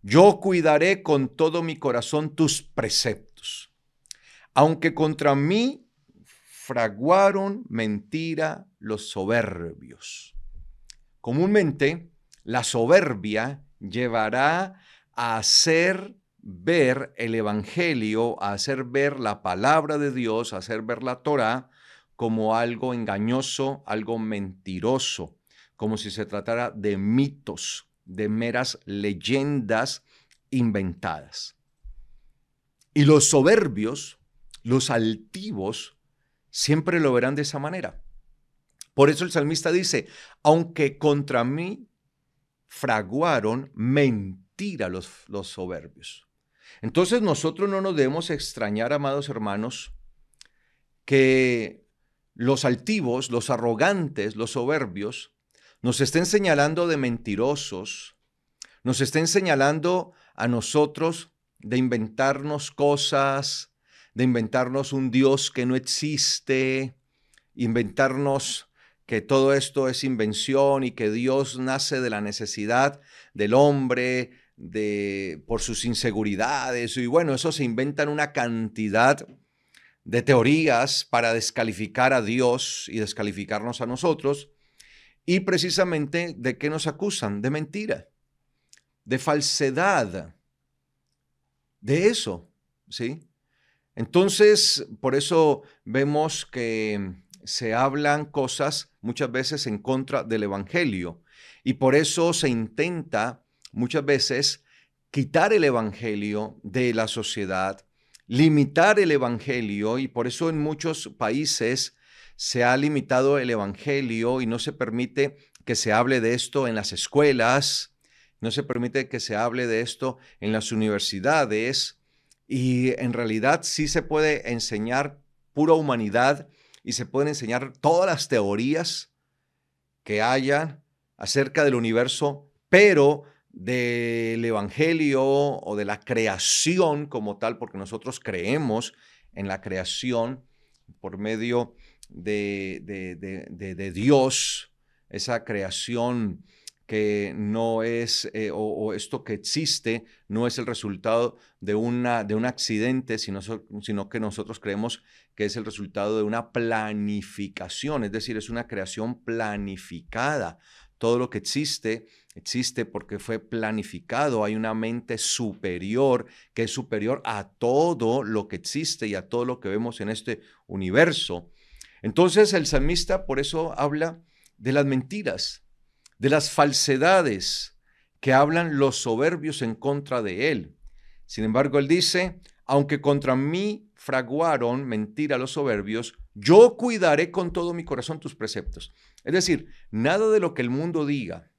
yo cuidaré con todo mi corazón tus preceptos. Aunque contra mí fraguaron mentira los soberbios. Comúnmente, la soberbia llevará a hacer ver el evangelio, a hacer ver la palabra de Dios, a hacer ver la Torá como algo engañoso, algo mentiroso, como si se tratara de mitos, de meras leyendas inventadas. Y los soberbios, los altivos, siempre lo verán de esa manera. Por eso el salmista dice, aunque contra mí fraguaron mentira los soberbios. Entonces nosotros no nos debemos extrañar, amados hermanos, que los altivos, los arrogantes, los soberbios, nos estén señalando de mentirosos, nos estén señalando a nosotros de inventarnos cosas, de inventarnos un Dios que no existe, inventarnos que todo esto es invención y que Dios nace de la necesidad del hombre, por sus inseguridades. Y bueno, eso se inventan una cantidad de teorías para descalificar a Dios y descalificarnos a nosotros. Y precisamente, ¿de qué nos acusan? De mentira, de falsedad, de eso, ¿sí? Entonces, por eso vemos que se hablan cosas muchas veces en contra del evangelio y por eso se intenta muchas veces quitar el evangelio de la sociedad, limitar el evangelio, y por eso en muchos países se ha limitado el evangelio y no se permite que se hable de esto en las escuelas, no se permite que se hable de esto en las universidades. Y en realidad sí se puede enseñar pura humanidad y se pueden enseñar todas las teorías que hayan acerca del universo, pero del evangelio o de la creación como tal, porque nosotros creemos en la creación por medio de Dios, esa creación que no es, o esto que existe, no es el resultado de un accidente, sino que nosotros creemos que es el resultado de una planificación, es decir, es una creación planificada. Todo lo que existe, existe porque fue planificado. Hay una mente superior que es superior a todo lo que existe y a todo lo que vemos en este universo. Entonces el salmista por eso habla de las mentiras, de las falsedades que hablan los soberbios en contra de él. Sin embargo, él dice, aunque contra mí fraguaron mentira los soberbios, yo cuidaré con todo mi corazón tus preceptos. Es decir, nada de lo que el mundo diga,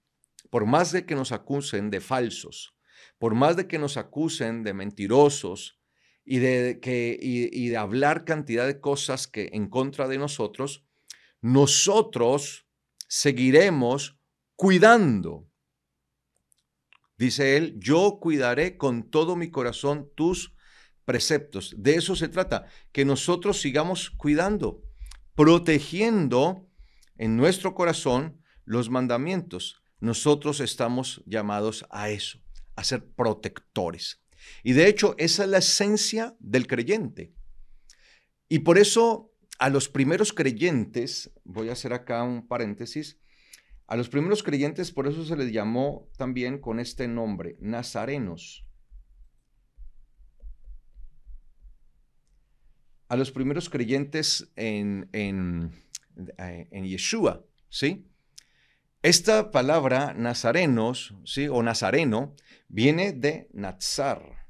por más de que nos acusen de falsos, por más de que nos acusen de mentirosos y de hablar cantidad de cosas que en contra de nosotros, nosotros seguiremos cuidando. Dice él, yo cuidaré con todo mi corazón tus preceptos. De eso se trata, que nosotros sigamos cuidando, protegiendo en nuestro corazón los mandamientos. Nosotros estamos llamados a eso, a ser protectores. Y de hecho, esa es la esencia del creyente. Y por eso a los primeros creyentes, voy a hacer acá un paréntesis, a los primeros creyentes por eso se les llamó también con este nombre, nazarenos. A los primeros creyentes en Yeshua, ¿sí? Esta palabra nazarenos, ¿sí? O nazareno, viene de nazar.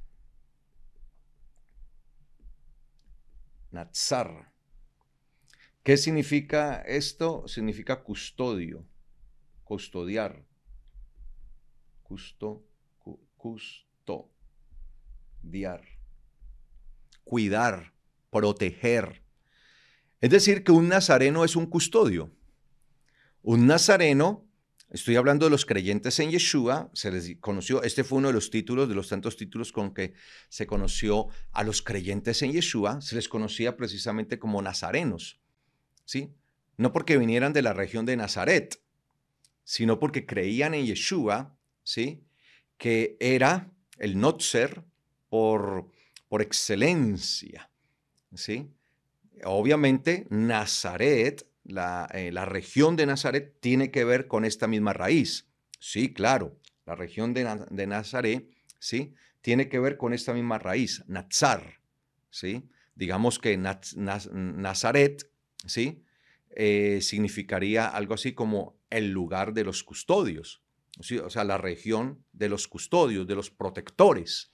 Nazar. ¿Qué significa esto? Significa custodio, custodiar, custodiar, cuidar, proteger. Es decir, que un nazareno es un custodio. Un nazareno, estoy hablando de los creyentes en Yeshua, se les conoció, este fue uno de los títulos, de los tantos títulos con que se conoció a los creyentes en Yeshua, se les conocía precisamente como nazarenos, ¿sí? No porque vinieran de la región de Nazaret, sino porque creían en Yeshua, ¿sí? Que era el Notzer por excelencia, ¿sí? Obviamente, Nazaret, la región de Nazaret, tiene que ver con esta misma raíz. Sí, claro, la región de Nazaret, ¿sí? Tiene que ver con esta misma raíz, Nazar, ¿sí? Digamos que Nazaret, ¿sí? Significaría algo así como el lugar de los custodios, ¿sí? O sea, la región de los custodios, de los protectores,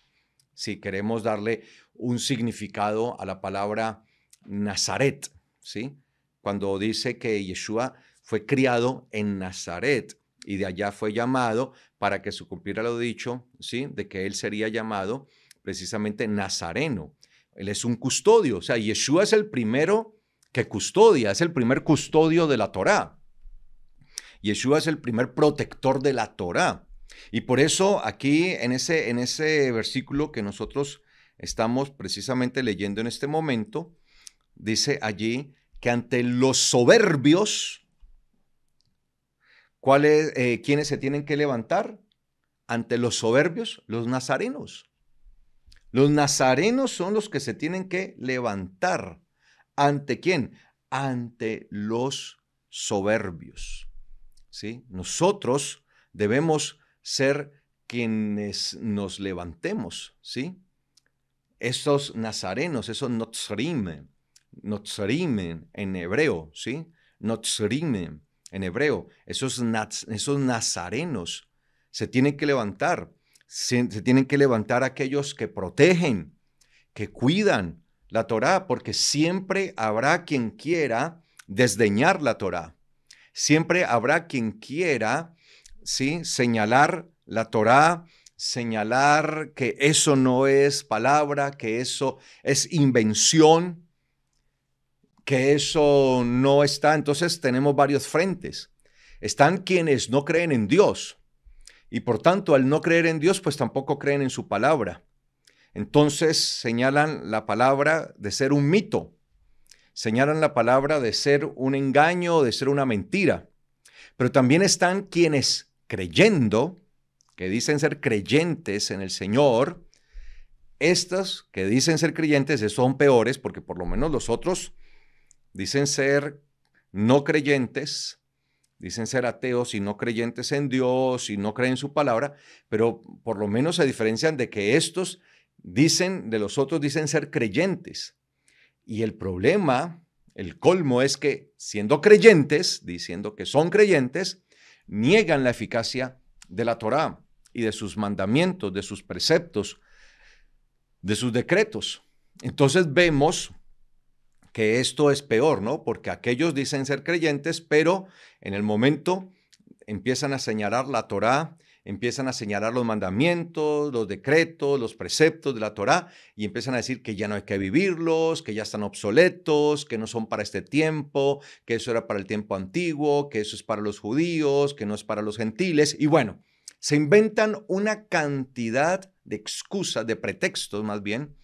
si queremos darle un significado a la palabra Nazaret, ¿sí? Cuando dice que Yeshua fue criado en Nazaret y de allá fue llamado para que se cumpliera lo dicho, ¿sí? De que él sería llamado precisamente Nazareno. Él es un custodio, o sea, Yeshua es el primero que custodia, es el primer custodio de la Torá. Yeshua es el primer protector de la Torá. Y por eso aquí en ese versículo que nosotros estamos precisamente leyendo en este momento, dice allí que ante los soberbios, ¿quiénes se tienen que levantar? Ante los soberbios, los nazarenos. Los nazarenos son los que se tienen que levantar. ¿Ante quién? Ante los soberbios. ¿Sí? Nosotros debemos ser quienes nos levantemos, ¿sí? Esos nazarenos, esos notzrim en hebreo, ¿sí? Notzrim en hebreo, esos nazarenos se tienen que levantar. Se tienen que levantar aquellos que protegen, que cuidan la Torá, porque siempre habrá quien quiera desdeñar la Torá. Siempre habrá quien quiera, ¿sí?, señalar la Torá, señalar que eso no es palabra, que eso es invención, que eso no está. Entonces tenemos varios frentes. Están quienes no creen en Dios y por tanto al no creer en Dios pues tampoco creen en su palabra. Entonces señalan la palabra de ser un mito. Señalan la palabra de ser un engaño, de ser una mentira. Pero también están quienes creyendo, que dicen ser creyentes en el Señor, estos que dicen ser creyentes son peores porque por lo menos los otros dicen ser no creyentes, dicen ser ateos y no creyentes en Dios y no creen en su palabra, pero por lo menos se diferencian de que estos dicen, de los otros dicen ser creyentes. Y el problema, el colmo es que siendo creyentes, diciendo que son creyentes, niegan la eficacia de la Torá y de sus mandamientos, de sus preceptos, de sus decretos. Entonces vemos que esto es peor, ¿no? Porque aquellos dicen ser creyentes, pero en el momento empiezan a señalar la Torá, empiezan a señalar los mandamientos, los decretos, los preceptos de la Torá y empiezan a decir que ya no hay que vivirlos, que ya están obsoletos, que no son para este tiempo, que eso era para el tiempo antiguo, que eso es para los judíos, que no es para los gentiles. Y bueno, se inventan una cantidad de excusas, de pretextos más bien,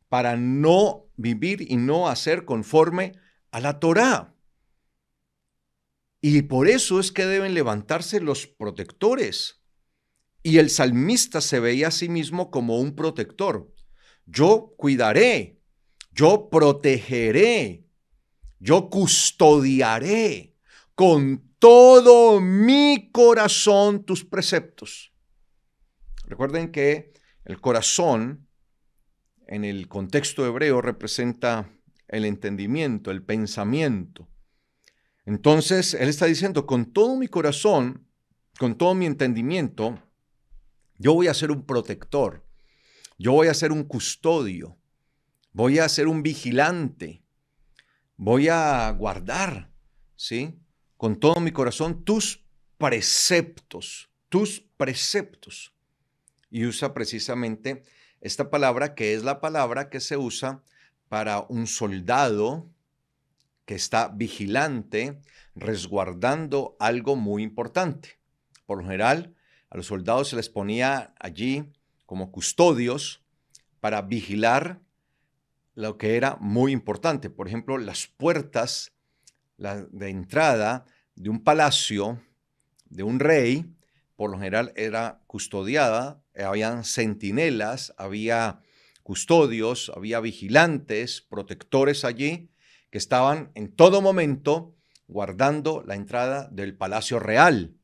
para no vivir y no hacer conforme a la Torá. Y por eso es que deben levantarse los protectores. Y el salmista se veía a sí mismo como un protector. Yo cuidaré, yo protegeré, yo custodiaré con todo mi corazón tus preceptos. Recuerden que el corazón en el contexto hebreo representa el entendimiento, el pensamiento. Entonces, él está diciendo, con todo mi corazón, con todo mi entendimiento, yo voy a ser un protector, yo voy a ser un custodio, voy a ser un vigilante, voy a guardar, ¿sí?, con todo mi corazón tus preceptos, tus preceptos. Y usa precisamente esta palabra, que es la palabra que se usa para un soldado que está vigilante, resguardando algo muy importante. Por lo general, a los soldados se les ponía allí como custodios para vigilar lo que era muy importante. Por ejemplo, las puertas de entrada de un palacio, de un rey, por lo general era custodiada, habían centinelas, había custodios, había vigilantes, protectores allí, que estaban en todo momento guardando la entrada del palacio real.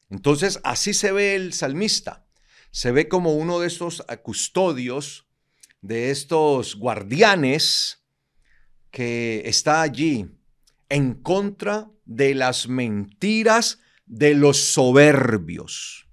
Entonces, así se ve el salmista. Se ve como uno de estos custodios, de estos guardianes que está allí en contra de las mentiras de los soberbios.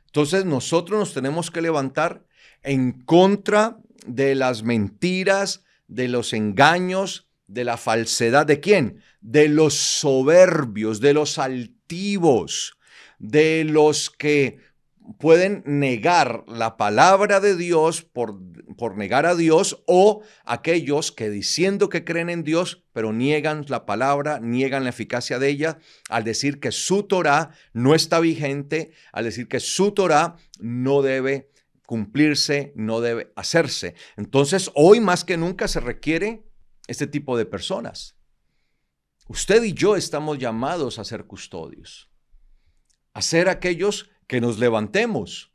Entonces, nosotros nos tenemos que levantar en contra de las mentiras, de los engaños, de la falsedad. ¿De quién? De los soberbios, de los altivos, de los que pueden negar la palabra de Dios por negar a Dios, o aquellos que diciendo que creen en Dios, pero niegan la palabra, niegan la eficacia de ella, al decir que su Torá no está vigente, al decir que su Torá no debe cumplirse, no debe hacerse. Entonces, hoy más que nunca se requiere este tipo de personas. Usted y yo estamos llamados a ser custodios, a ser aquellos que nos levantemos,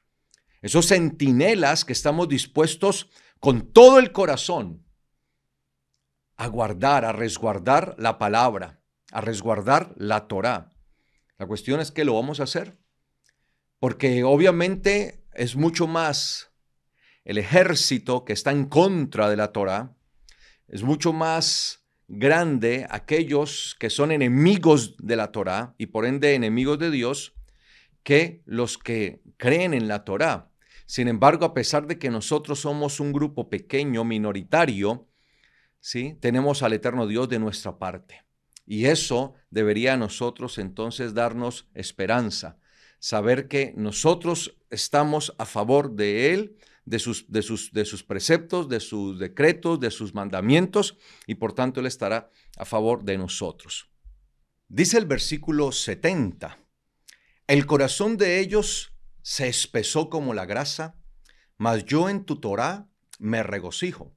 esos centinelas que estamos dispuestos con todo el corazón a guardar, a resguardar la palabra, a resguardar la Torá. La cuestión es que lo vamos a hacer, porque obviamente es mucho más el ejército que está en contra de la Torá, es mucho más grande aquellos que son enemigos de la Torá y por ende enemigos de Dios, que los que creen en la Torá. Sin embargo, a pesar de que nosotros somos un grupo pequeño, minoritario, ¿sí?, tenemos al eterno Dios de nuestra parte. Y eso debería a nosotros entonces darnos esperanza, saber que nosotros estamos a favor de Él, de sus preceptos, de sus decretos, de sus mandamientos, y por tanto Él estará a favor de nosotros. Dice el versículo 70, el corazón de ellos se espesó como la grasa, mas yo en tu Torá me regocijo.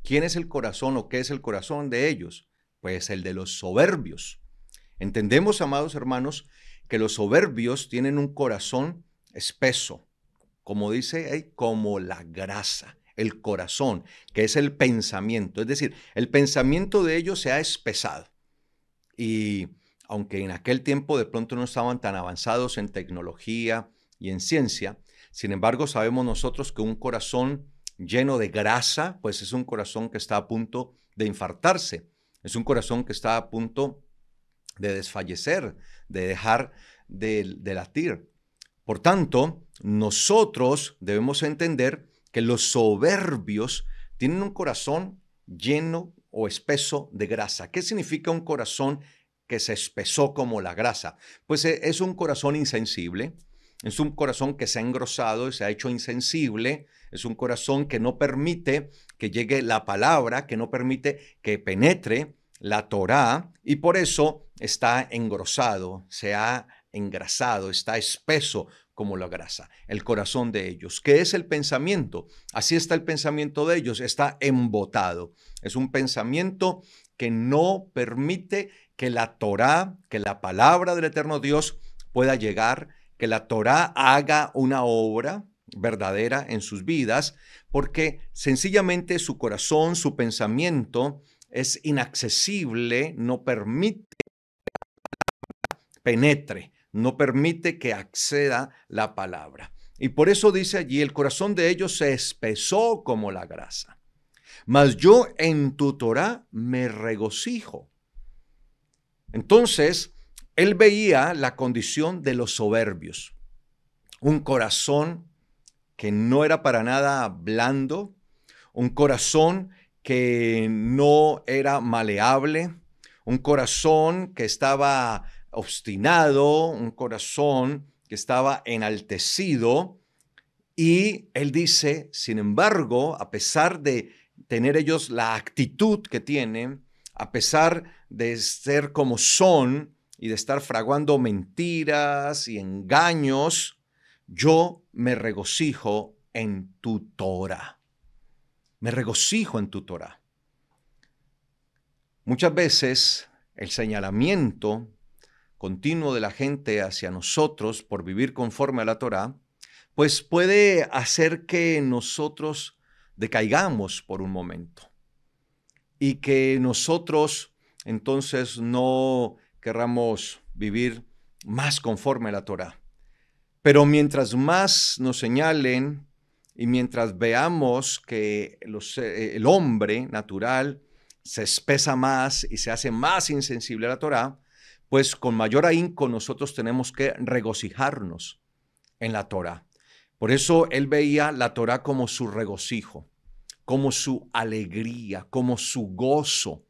¿Quién es el corazón o qué es el corazón de ellos? Pues el de los soberbios. Entendemos, amados hermanos, que los soberbios tienen un corazón espeso, como dice, como la grasa, el corazón, que es el pensamiento. Es decir, el pensamiento de ellos se ha espesado. Y aunque en aquel tiempo de pronto no estaban tan avanzados en tecnología y en ciencia, sin embargo sabemos nosotros que un corazón lleno de grasa, pues es un corazón que está a punto de infartarse, es un corazón que está a punto de desfallecer, de dejar de latir. Por tanto, nosotros debemos entender que los soberbios tienen un corazón lleno o espeso de grasa. ¿Qué significa un corazón que se espesó como la grasa? Pues es un corazón insensible, es un corazón que se ha engrosado y se ha hecho insensible, es un corazón que no permite que llegue la palabra, que no permite que penetre la Torá, y por eso está engrosado, se ha engrasado, está espeso como la grasa, el corazón de ellos. ¿Qué es el pensamiento? Así está el pensamiento de ellos, está embotado. Es un pensamiento que no permite que la Torá, que la palabra del eterno Dios pueda llegar, que la Torá haga una obra verdadera en sus vidas, porque sencillamente su corazón, su pensamiento es inaccesible, no permite que penetre, no permite que acceda la palabra. Y por eso dice allí, el corazón de ellos se espesó como la grasa. Mas yo en tu Torá me regocijo. Entonces, él veía la condición de los soberbios. Un corazón que no era para nada blando, un corazón que no era maleable, un corazón que estaba obstinado, un corazón que estaba enaltecido. Y él dice, sin embargo, a pesar de tener ellos la actitud que tienen, a pesar de ser como son y de estar fraguando mentiras y engaños, yo me regocijo en tu Torá. Me regocijo en tu Torá. Muchas veces el señalamiento continuo de la gente hacia nosotros por vivir conforme a la Torá, pues puede hacer que nosotros decaigamos por un momento y que nosotros entonces no querramos vivir más conforme a la Torá. Pero mientras más nos señalen y mientras veamos que el hombre natural se espesa más y se hace más insensible a la Torá, pues con mayor ahínco nosotros tenemos que regocijarnos en la Torá. Por eso él veía la Torá como su regocijo, como su alegría, como su gozo.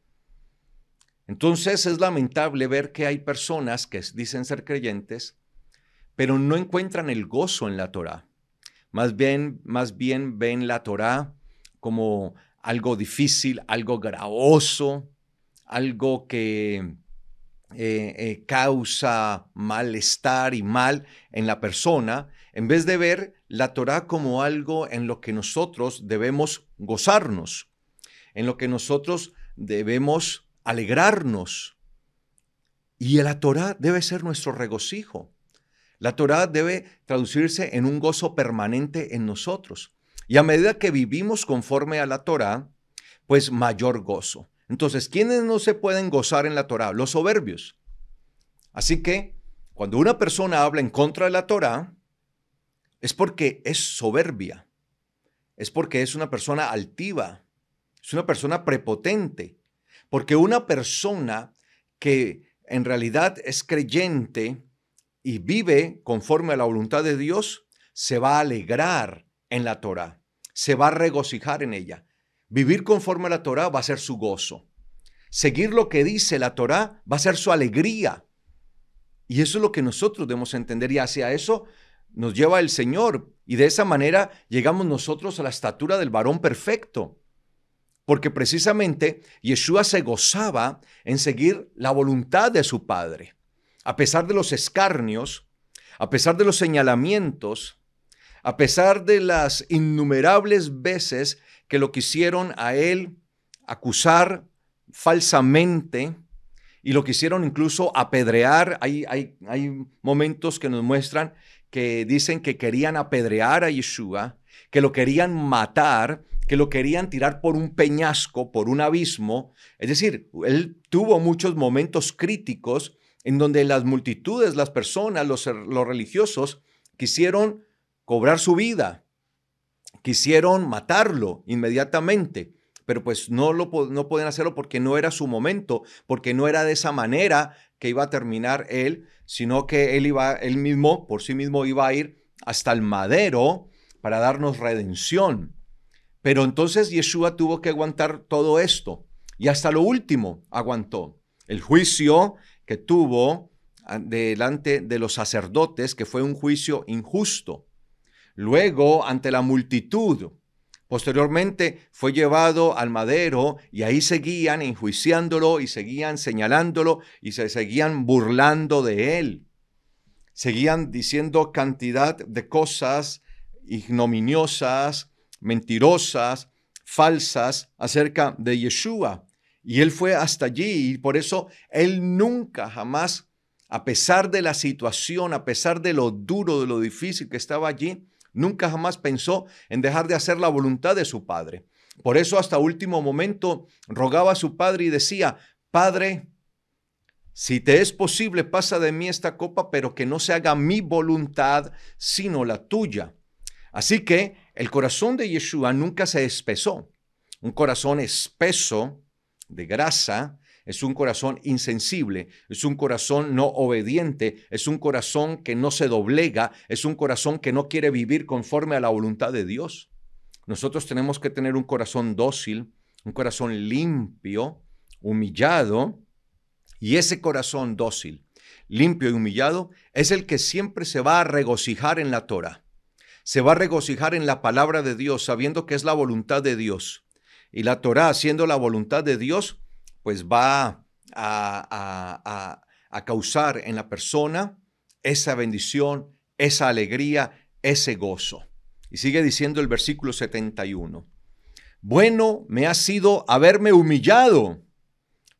Entonces es lamentable ver que hay personas que dicen ser creyentes, pero no encuentran el gozo en la Torá. Más bien ven la Torá como algo difícil, algo gravoso, algo que causa malestar y mal en la persona, en vez de ver la Torá como algo en lo que nosotros debemos gozarnos, en lo que nosotros debemos alegrarnos. Y la Torá debe ser nuestro regocijo. La Torá debe traducirse en un gozo permanente en nosotros. Y a medida que vivimos conforme a la Torá, pues mayor gozo. Entonces, ¿quiénes no se pueden gozar en la Torá? Los soberbios. Así que, cuando una persona habla en contra de la Torá, es porque es soberbia, es porque es una persona altiva, es una persona prepotente, porque una persona que en realidad es creyente y vive conforme a la voluntad de Dios, se va a alegrar en la Torá, se va a regocijar en ella. Vivir conforme a la Torá va a ser su gozo. Seguir lo que dice la Torá va a ser su alegría. Y eso es lo que nosotros debemos entender, y hacia eso nos lleva el Señor. Y de esa manera llegamos nosotros a la estatura del varón perfecto. Porque precisamente Yeshua se gozaba en seguir la voluntad de su Padre. A pesar de los escarnios, a pesar de los señalamientos, a pesar de las innumerables veces que lo quisieron a él acusar falsamente y lo quisieron incluso apedrear. Hay momentos que nos muestran que dicen que querían apedrear a Yeshua, que lo querían matar, que lo querían tirar por un peñasco, por un abismo. Es decir, él tuvo muchos momentos críticos en donde las multitudes, las personas, los religiosos quisieron cobrar su vida, quisieron matarlo inmediatamente, pero pues no podían hacerlo porque no era su momento, porque no era de esa manera que iba a terminar él, sino que él mismo, por sí mismo, iba a ir hasta el madero para darnos redención. Pero entonces Yeshua tuvo que aguantar todo esto y hasta lo último aguantó. El juicio que tuvo delante de los sacerdotes, que fue un juicio injusto. Luego, ante la multitud, posteriormente fue llevado al madero y ahí seguían enjuiciándolo y seguían señalándolo y se seguían burlando de él. Seguían diciendo cantidad de cosas ignominiosas, mentirosas, falsas acerca de Yeshua. Y él fue hasta allí y por eso él nunca jamás, a pesar de la situación, a pesar de lo duro, de lo difícil que estaba allí, nunca jamás pensó en dejar de hacer la voluntad de su Padre. Por eso hasta último momento rogaba a su Padre y decía: Padre, si te es posible, pasa de mí esta copa, pero que no se haga mi voluntad, sino la tuya. Así que el corazón de Yeshua nunca se espesó. Un corazón espeso de grasa es un corazón insensible, es un corazón no obediente, es un corazón que no se doblega, es un corazón que no quiere vivir conforme a la voluntad de Dios. Nosotros tenemos que tener un corazón dócil, un corazón limpio, humillado, y ese corazón dócil, limpio y humillado es el que siempre se va a regocijar en la Torá. Se va a regocijar en la palabra de Dios, sabiendo que es la voluntad de Dios. Y la Torá, siendo la voluntad de Dios, pues va a causar en la persona esa bendición, esa alegría, ese gozo. Y sigue diciendo el versículo 71. Bueno me ha sido haberme humillado,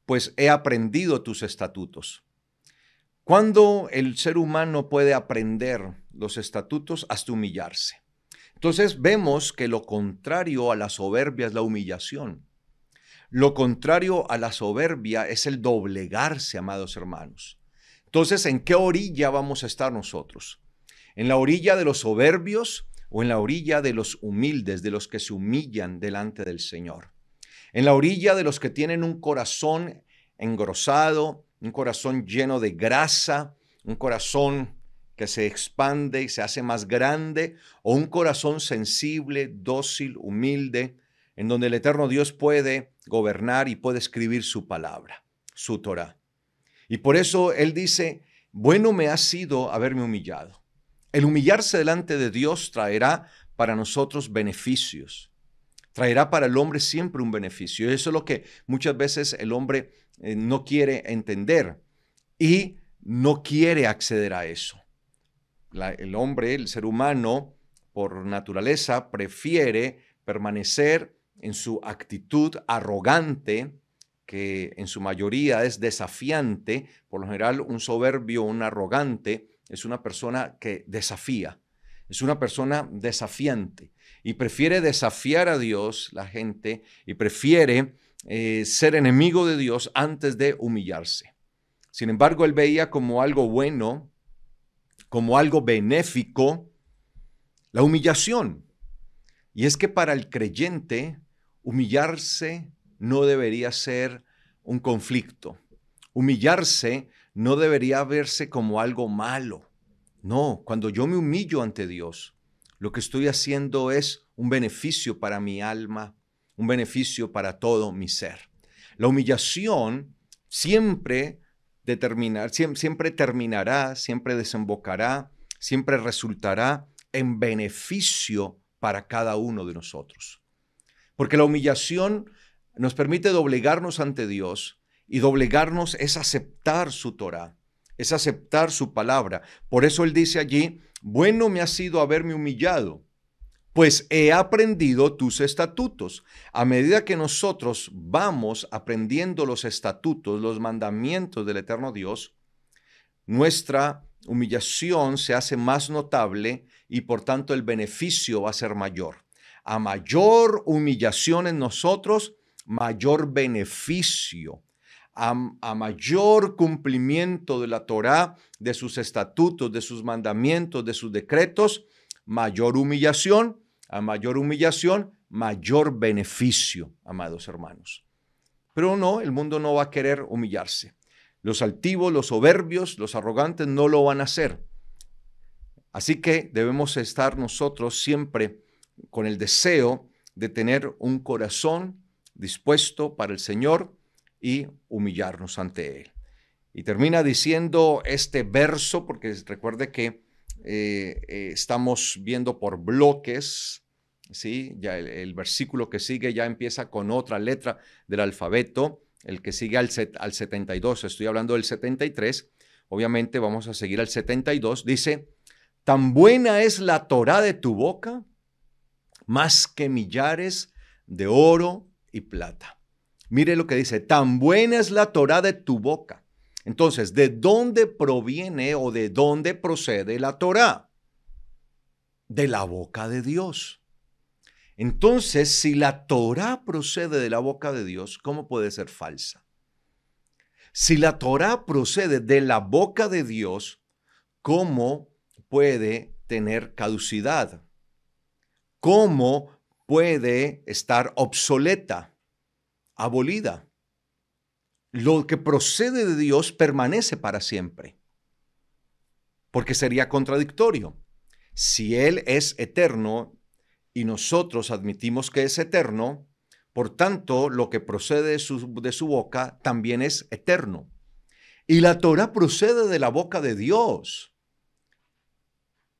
pues he aprendido tus estatutos. ¿Cuándo el ser humano puede aprender los estatutos? Hasta humillarse. Entonces vemos que lo contrario a la soberbia es la humillación. Lo contrario a la soberbia es el doblegarse, amados hermanos. Entonces, ¿en qué orilla vamos a estar nosotros? ¿En la orilla de los soberbios o en la orilla de los humildes, de los que se humillan delante del Señor? En la orilla de los que tienen un corazón engrosado, un corazón lleno de grasa, un corazón que se expande y se hace más grande, o un corazón sensible, dócil, humilde, en donde el eterno Dios puede gobernar y puede escribir su palabra, su Torah. Y por eso Él dice, bueno me ha sido haberme humillado. El humillarse delante de Dios traerá para nosotros beneficios. Traerá para el hombre siempre un beneficio. Y eso es lo que muchas veces el hombre no quiere entender y no quiere acceder a eso. El hombre, el ser humano, por naturaleza, prefiere permanecer en su actitud arrogante, que en su mayoría es desafiante. Por lo general, un soberbio, un arrogante, es una persona que desafía, es una persona desafiante y prefiere desafiar a Dios, la gente, y prefiere ser enemigo de Dios antes de humillarse. Sin embargo, él veía como algo bueno, como algo benéfico, la humillación. Y es que para el creyente, humillarse no debería ser un conflicto. Humillarse no debería verse como algo malo. No, cuando yo me humillo ante Dios, lo que estoy haciendo es un beneficio para mi alma, un beneficio para todo mi ser. La humillación siempre terminará, siempre desembocará, siempre resultará en beneficio para cada uno de nosotros. Porque la humillación nos permite doblegarnos ante Dios, y doblegarnos es aceptar su Torah, es aceptar su palabra. Por eso Él dice allí, bueno me ha sido haberme humillado, pues he aprendido tus estatutos. A medida que nosotros vamos aprendiendo los estatutos, los mandamientos del eterno Dios, nuestra humillación se hace más notable y por tanto el beneficio va a ser mayor. A mayor humillación en nosotros, mayor beneficio. A mayor cumplimiento de la Torá, de sus estatutos, de sus mandamientos, de sus decretos, mayor humillación. A mayor humillación, mayor beneficio, amados hermanos. Pero no, el mundo no va a querer humillarse. Los altivos, los soberbios, los arrogantes no lo van a hacer. Así que debemos estar nosotros siempre con el deseo de tener un corazón dispuesto para el Señor y humillarnos ante Él. Y termina diciendo este verso, porque recuerde que estamos viendo por bloques, ¿sí? Ya el versículo que sigue ya empieza con otra letra del alfabeto, el que sigue al 72, estoy hablando del 73, obviamente vamos a seguir al 72, dice, tan buena es la Torá de tu boca, más que millares de oro y plata. Mire lo que dice, tan buena es la Torá de tu boca. Entonces, ¿de dónde proviene o de dónde procede la Torá? De la boca de Dios. Entonces, si la Torá procede de la boca de Dios, ¿cómo puede ser falsa? Si la Torá procede de la boca de Dios, ¿cómo puede tener caducidad? ¿Cómo puede estar obsoleta, abolida? Lo que procede de Dios permanece para siempre, porque sería contradictorio. Si Él es eterno y nosotros admitimos que es eterno, por tanto, lo que procede de su boca también es eterno. Y la Torá procede de la boca de Dios.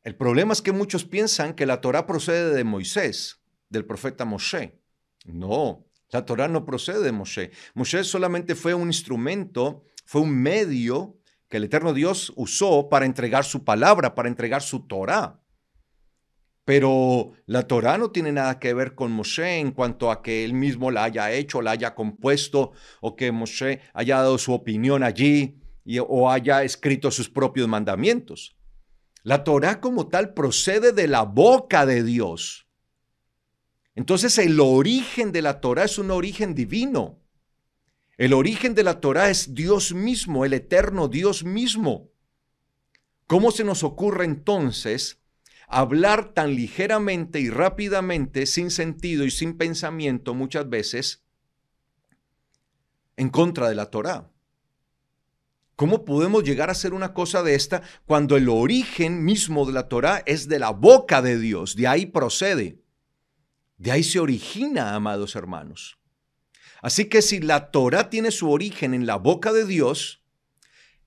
El problema es que muchos piensan que la Torá procede de Moisés, del profeta Moshe. No, la Torá no procede de Moshe. Moshe solamente fue un instrumento, fue un medio que el eterno Dios usó para entregar su palabra, para entregar su Torá. Pero la Torá no tiene nada que ver con Moshe en cuanto a que él mismo la haya hecho, la haya compuesto, o que Moshe haya dado su opinión allí o haya escrito sus propios mandamientos. La Torá como tal procede de la boca de Dios. Entonces el origen de la Torá es un origen divino. El origen de la Torá es Dios mismo, el eterno Dios mismo. ¿Cómo se nos ocurre entonces hablar tan ligeramente y rápidamente, sin sentido y sin pensamiento muchas veces, en contra de la Torá? ¿Cómo podemos llegar a hacer una cosa de esta cuando el origen mismo de la Torá es de la boca de Dios? De ahí procede. De ahí se origina, amados hermanos. Así que si la Torá tiene su origen en la boca de Dios,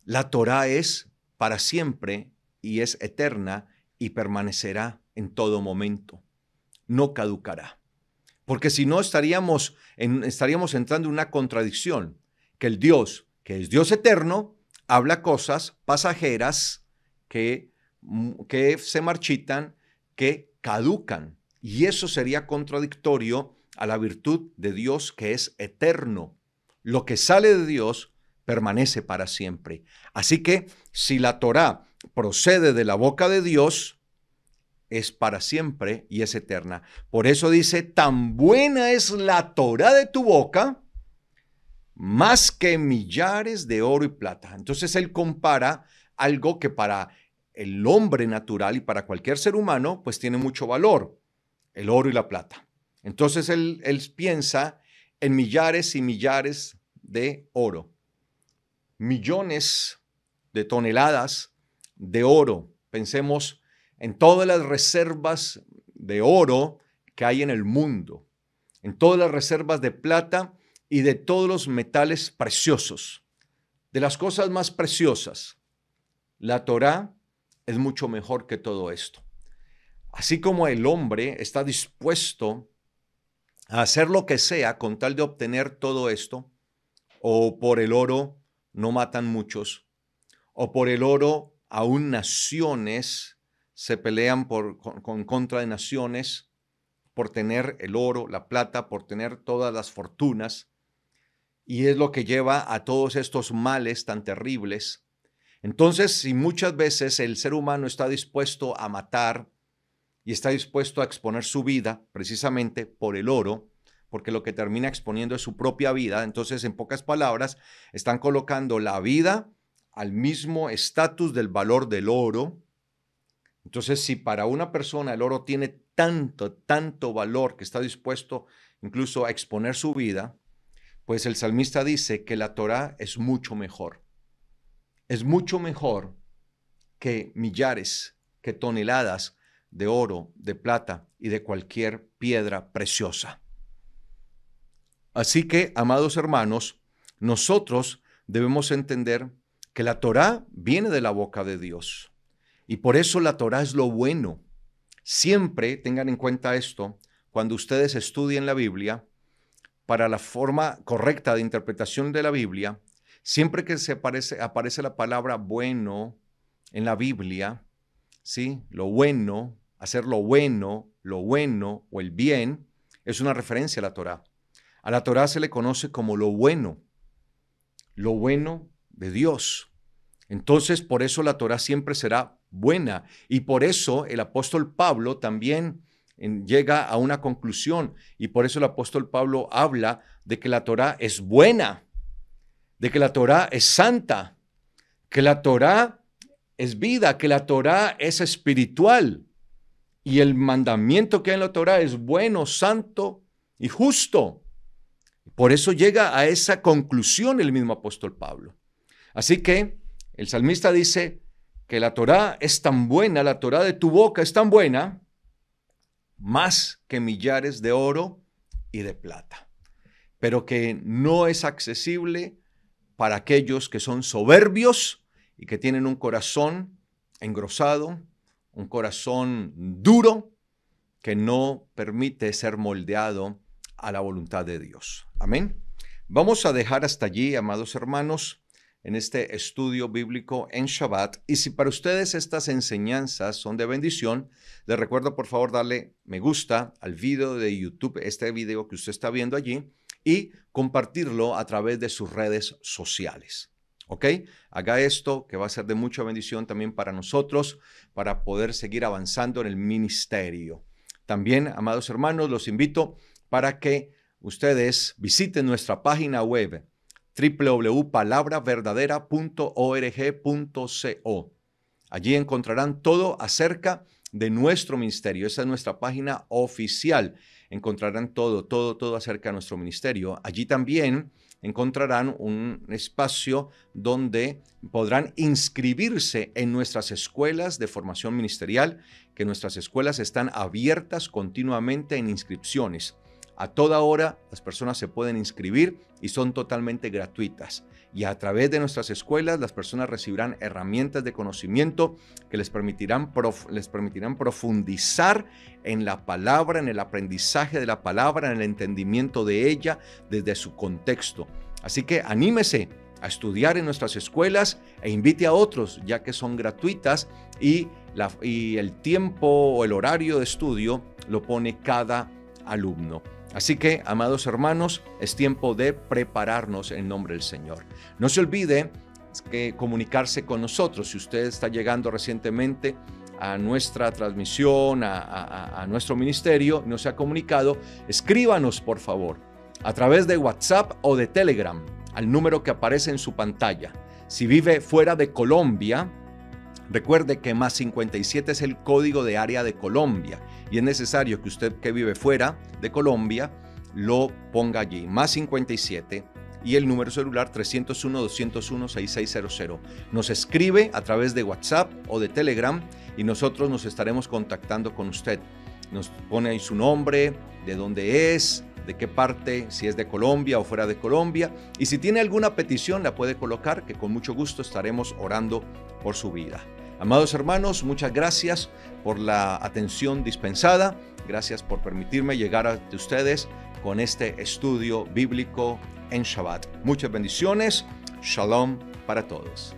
la Torá es para siempre y es eterna y permanecerá en todo momento. No caducará. Porque si no estaríamos entrando en una contradicción, que el Dios, que es Dios eterno, habla cosas pasajeras que se marchitan, que caducan. Y eso sería contradictorio a la virtud de Dios que es eterno. Lo que sale de Dios permanece para siempre. Así que si la Torá procede de la boca de Dios, es para siempre y es eterna. Por eso dice, tan buena es la Torá de tu boca, más que millares de oro y plata. Entonces él compara algo que para el hombre natural y para cualquier ser humano, pues tiene mucho valor, el oro y la plata. Entonces él piensa en millares y millares de oro, millones de toneladas de oro. Pensemos en todas las reservas de oro que hay en el mundo, en todas las reservas de plata y de todos los metales preciosos, de las cosas más preciosas. La Torá es mucho mejor que todo esto. Así como el hombre está dispuesto a hacer lo que sea con tal de obtener todo esto, o por el oro no matan muchos, o por el oro aún naciones se pelean con contra de naciones por tener el oro, la plata, por tener todas las fortunas, y es lo que lleva a todos estos males tan terribles. Entonces, si muchas veces el ser humano está dispuesto a matar y está dispuesto a exponer su vida precisamente por el oro, porque lo que termina exponiendo es su propia vida, entonces, en pocas palabras, están colocando la vida al mismo estatus del valor del oro. Entonces, si para una persona el oro tiene tanto valor que está dispuesto incluso a exponer su vida, pues el salmista dice que la Torá es mucho mejor. Es mucho mejor que millares, que toneladas de oro, de plata y de cualquier piedra preciosa. Así que, amados hermanos, nosotros debemos entender que la Torá viene de la boca de Dios. Y por eso la Torá es lo bueno. Siempre tengan en cuenta esto cuando ustedes estudien la Biblia, para la forma correcta de interpretación de la Biblia, siempre que aparece la palabra bueno en la Biblia, ¿sí? Lo bueno, hacer lo bueno o el bien, es una referencia a la Torá. A la Torá se le conoce como lo bueno de Dios. Entonces, por eso la Torá siempre será buena. Y por eso el apóstol Pablo también llega a una conclusión. Y por eso el apóstol Pablo habla de que la Torá es buena, de que la Torá es santa, que la Torá es vida, que la Torá es espiritual. Y el mandamiento que hay en la Torá es bueno, santo y justo. Por eso llega a esa conclusión el mismo apóstol Pablo. Así que el salmista dice que la Torá es tan buena, la Torá de tu boca es tan buena, más que millares de oro y de plata, pero que no es accesible para aquellos que son soberbios y que tienen un corazón engrosado, un corazón duro, que no permite ser moldeado a la voluntad de Dios. Amén. Vamos a dejar hasta allí, amados hermanos, en este estudio bíblico en Shabbat. Y si para ustedes estas enseñanzas son de bendición, les recuerdo por favor darle me gusta al video de YouTube, este video que usted está viendo allí, y compartirlo a través de sus redes sociales. ¿Ok? Haga esto, que va a ser de mucha bendición también para nosotros, para poder seguir avanzando en el ministerio. También, amados hermanos, los invito para que ustedes visiten nuestra página web www.palabraverdadera.org.co. Allí encontrarán todo acerca de nuestro ministerio. Esa es nuestra página oficial. encontrarán todo acerca de nuestro ministerio. Allí también encontrarán un espacio donde podrán inscribirse en nuestras escuelas de formación ministerial, que nuestras escuelas están abiertas continuamente en inscripciones. A toda hora las personas se pueden inscribir y son totalmente gratuitas. Y a través de nuestras escuelas las personas recibirán herramientas de conocimiento que les permitirán profundizar en la palabra, en el aprendizaje de la palabra, en el entendimiento de ella desde su contexto. Así que anímese a estudiar en nuestras escuelas e invite a otros, ya que son gratuitas y el tiempo o el horario de estudio lo pone cada alumno. Así que, amados hermanos, es tiempo de prepararnos en nombre del Señor. No se olvide que comunicarse con nosotros. Si usted está llegando recientemente a nuestra transmisión, a nuestro ministerio, no se ha comunicado, escríbanos por favor a través de WhatsApp o de Telegram al número que aparece en su pantalla. Si vive fuera de Colombia, recuerde que más 57 es el código de área de Colombia y es necesario que usted que vive fuera de Colombia lo ponga allí, más 57 y el número celular 301-201-6600. Nos escribe a través de WhatsApp o de Telegram y nosotros nos estaremos contactando con usted. Nos pone ahí su nombre, de dónde es, de qué parte, si es de Colombia o fuera de Colombia. Y si tiene alguna petición, la puede colocar, que con mucho gusto estaremos orando por su vida. Amados hermanos, muchas gracias por la atención dispensada. Gracias por permitirme llegar a ustedes con este estudio bíblico en Shabbat. Muchas bendiciones. Shalom para todos.